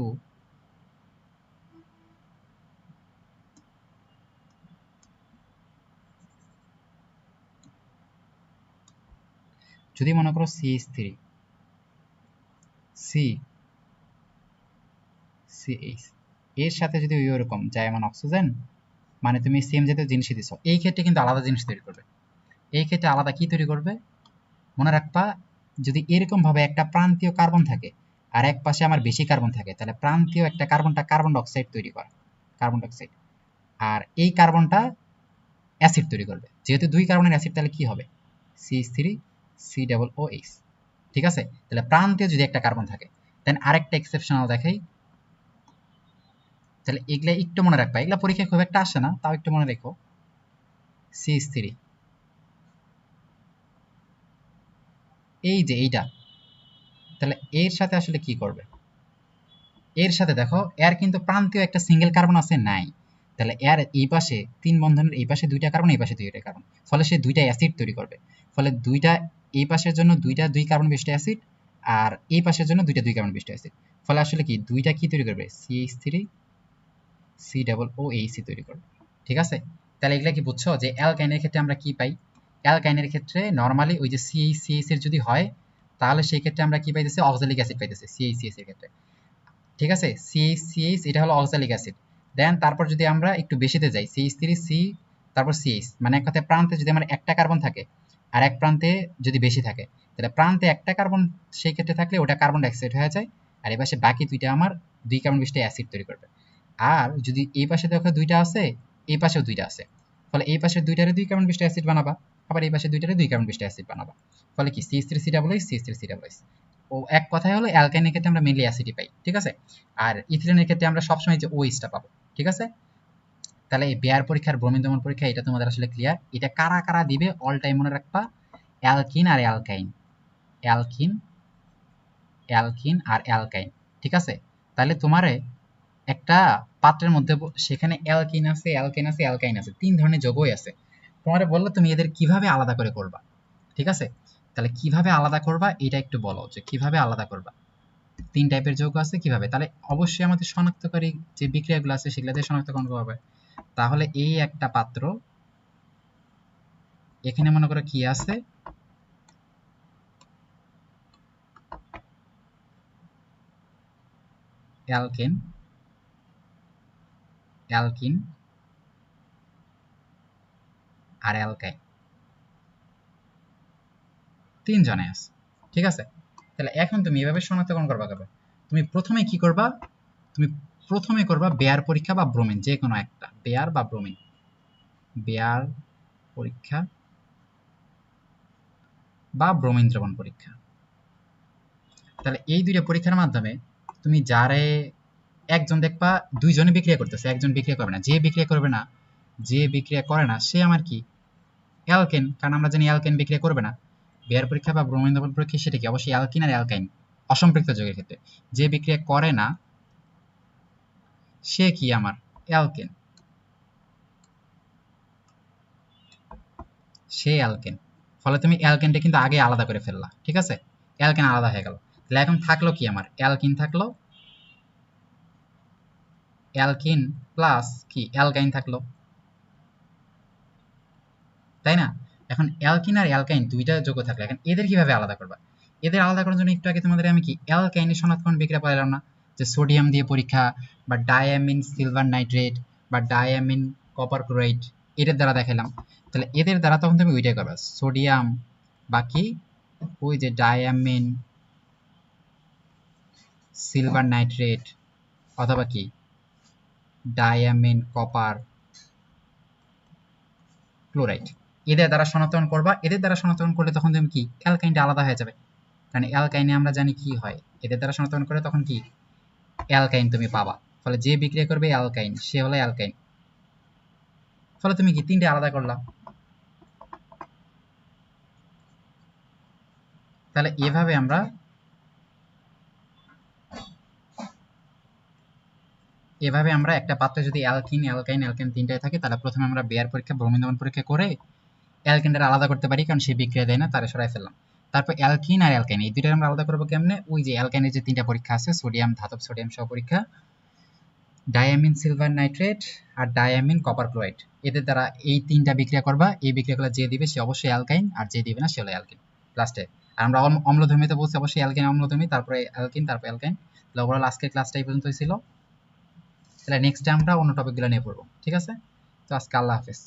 যদি মনে করো CH3 CH এর সাথে যদি ওইরকম জাইমান অক্সিজেন, মানে তুমি সেম জাতীয় জিনিসই দিছো, এই ক্ষেত্রে কিন্তু আলাদা জিনিস তৈরি করবে। এই ক্ষেত্রে আলাদা কি তৈরি করবে, মনে রাখবা, যদি এরকম ভাবে একটা প্রান্তীয় কার্বন থাকে আর এক পাশে আমার বেশি কার্বন থাকে, তাহলে প্রান্তীয় একটা কার্বনটা কার্বন ডাইঅক্সাইড তৈরি করে, কার্বন ডাইঅক্সাইড, আর এই কার্বনটা অ্যাসিড তৈরি করবে। যেহেতু দুই কার্বনের অ্যাসিড, তাহলে কি হবে, CH3COOH। ঠিক আছে, তাহলে প্রান্তীয় যদি একটা কার্বন থাকে, দেন আরেকটা এক্সেপশনাল দেখাই, তাহলে এগুলা একটু মনে রাখবা, এগুলা পরীক্ষায় খুব একটা আসে না, তাও একটু মনে রেখো। CH3, এই যে এইটা, তাহলে এর সাথে আসলে কি করবে, এর সাথে দেখো এর কিন্তু প্রান্তীয় একটা সিঙ্গেল কার্বন আছে নাই, তাহলে এর এই পাশে 3 বন্ধনের এই পাশে 2টা কার্বন, এই পাশে 2টা কার্বন, ফলে সে 2টা অ্যাসিড তৈরি করবে। ফলে দুইটা এই পাশের জন্য 2টা 2 কার্বন বিশিষ্ট অ্যাসিড, আর এই পাশের জন্য 2টা 2 কার্বন বিশিষ্ট অ্যাসিড। ফলে আসলে কি দুইটা কি তৈরি করবে, CH3 COOH তৈরি করবে। ঠিক আছে, তাহলে এগুলা কি বুঝছো যে অ্যালকাইনের ক্ষেত্রে আমরা কি পাই? অ্যালকাইনের ক্ষেত্রে নরমালি ওই যে CH এর যদি হয়, তাহলে সেই ক্ষেত্রে আমরা কি পাইতেছি, অক্সালিক অ্যাসিড পাইতেছি CH এর ক্ষেত্রে। ঠিক আছে, CH এটা হলো অক্সালিক অ্যাসিড। দেন তারপর যদি আমরা একটু বেশিতে যাই, CH3 তারপর CH, মানে এক কথায় প্রান্তে যদি আমার একটা কার্বন থাকে আর এক প্রান্তে যদি বেশি থাকে, তাহলে প্রান্তে একটা কার্বন সেই ক্ষেত্রে থাকলে ওটা কার্বন ডাইঅক্সাইড হয়ে যায়, আর এই পাশে বাকি দুইটা আমার 2 কার্বন বিশিষ্ট অ্যাসিড তৈরি করবে। আর যদি এই পাশে দেখো 2টা আছে, এই পাশেও 2টা আছে, ফলে এই পাশের 2টারে 2 কার্বন বিশিষ্ট অ্যাসিড বানাবা, আবার এই পাশে 2টারে 2 কার্বন বিশিষ্ট অ্যাসিড বানাবা, ফলে কি CH3COOH। ও এক কথায় হলো অ্যালকাইনের ক্ষেত্রে আমরা মেইনলি অ্যাসিডই পাই। ঠিক আছে, আর ইথিলিনের ক্ষেত্রে আমরা সবসময় যে OH-টা পাবো। ঠিক আছে, তাহলে এই বেয়ার পরীক্ষার ব্রোমিন দমন পরীক্ষা এটা তোমাদের আসলে ক্লিয়ার। এটা কারা কারা দিবে অল টাইম মনে রাখবা, অ্যালকিন আর অ্যালকাইন, অ্যালকিন অ্যালকিন আর অ্যালকাইন। ঠিক আছে, তাহলে তোমারে একটা পাত্রের মধ্যে সেখানে অ্যালকিন আছে, অ্যালকেন আছে, অ্যালকাইন আছে, 3 ধরনের যৌগই আছে। তোমারে বললো তুমি এদের কিভাবে আলাদা করে করবা। ঠিক আছে, তাহলে কিভাবে আলাদা করবা এটা একটু বলো, যে কিভাবে আলাদা করবা। 3 টাইপের যৌগ আছে, কিভাবে, তাহলে অবশ্যই আমাদের শনাক্তকারী যে বিক্রিয়াগুলো আছে সেগুলো দিয়ে শনাক্তকরণ করতে হবে। তাহলে এই একটা পাত্র, এখানে মনে করো কি আছে, অ্যালকেন, অ্যালকিন আর অ্যালকাইন, 3 জনে আছে। ঠিক আছে, তাহলে এখন তুমি এভাবে শনাক্তকরণ করবা কবে, তুমি প্রথমে কি করবা, তুমি প্রথমে করবা বেয়ার পরীক্ষা বা ব্রোমিন, যে কোনো একটা, বেয়ার বা ব্রোমিন, বেয়ার পরীক্ষা বা ব্রোমিন দ্রবণ পরীক্ষা। তাহলে এই দুইটা পরীক্ষার মাধ্যমে তুমি যারে একজন দেখবা 2 জনে বিক্রিয়া করতেছে, একজন বিক্রিয়া করবে না, যে বিক্রিয়া করবে না, যে বিক্রিয়া করে না সে আমার কি অ্যালকেন, কারণ আমরা জানি অ্যালকেন বিক্রিয়া করবে না। বেয়ার পরীক্ষা বা ব্রোমিন দ্রবণ পরীক্ষা সেটা কি, অবশ্যই অ্যালকিন আর অ্যালকাইন অসম্পৃক্ত যৌগের ক্ষেত্রে যে বিক্রিয়া করে না সে কি আমার অ্যালকেন, সে অ্যালকেন। ফলে তুমি অ্যালকেনটা কিন্তু আগে আলাদা করে ফেললা। ঠিক আছে, অ্যালকেন আলাদা হয়ে গেল, তাহলে এখন থাকলো কি আমার অ্যালকিন থাকলো, অ্যালকিন প্লাস কি অ্যালকাইন থাকলো, তাই না? এখন অ্যালকিন আর অ্যালকাইন দুইটা যৌগ থাকলে এখন এদের কিভাবে আলাদা করবা, এদের আলাদা করার জন্য একটু আগে তোমাদের আমি কি অ্যালকাইনের শনাক্তকরণ বিক্রিয়া বললাম না, যে সোডিয়াম দিয়ে পরীক্ষা বা ডায়ামিন সিলভার নাইট্রেট বা ডায়ামিন কপার ক্লোরাইড এদের দ্বারা দেখালাম। তাহলে এদের দ্বারা তখন তুমি ওইটাই করবা, সোডিয়াম বা কি ওই যে ডায়ামিন সিলভার নাইট্রেট অথবা কি ডায়ামিন কপার ক্লোরাইড, এদের দ্বারা শনাক্তকরণ করবা। এদের দ্বারা শনাক্তকরণ করলে তখন তুমি কি অ্যালকাইনটা আলাদা হয়ে যাবে, কারণ অ্যালকাইনে আমরা জানি কি হয়, এদের দ্বারা শনাক্তকরণ করে তখন কি অ্যালকাইন তুমি পাবা। ফলে যে বিক্রিয়া করবে অ্যালকাইন সে হলো অ্যালকাইন, ফলে তুমি কি 3টে আলাদা করলা। তাহলে এভাবে আমরা একটা পাত্রে যদি অ্যালকিন অ্যালকাইন অ্যালকেন 3টাই থাকে, তাহলে প্রথমে আমরা বেয়ার পরীক্ষা ব্রোমিন দমন পরীক্ষা করে অ্যালকেনটা আলাদা করতে পারি, কারণ সে বিক্রিয়া দেয় না, তারে সরাই ফেললাম। তারপর অ্যালকিন আর অ্যালকাইন এই দুইটা আমরা আলাদা করবো কেমনে, ওই যে অ্যালকাইনের যে 3টা পরীক্ষা আছে, সোডিয়াম ধাতব সোডিয়াম সহ পরীক্ষা, ডায়ামিন সিলভার নাইট্রেট আর ডায়ামিন কপার ক্লোরাইড, এদের দ্বারা এই 3টা বিক্রিয়া করবা। এই বিক্রিয়াগুলো যে দিবে সে অবশ্যই অ্যালকাইন, আর যে দিবে না সে হলো অ্যালকিন লাস্টে। আর আমরা অম্লধর্মীতে বলছি অবশ্যই অ্যালকিন অম্লধর্মী, তারপরে অ্যালকিন, তারপর অ্যালকাইন। তাহলে ওভারঅল আজকের ক্লাসটা এই পর্যন্তই ছিল। তাহলে নেক্সট আমরা অন্য টপিকগুলো নিয়ে পড়বো। ঠিক আছে, তো আজকে আল্লাহ হাফেজ।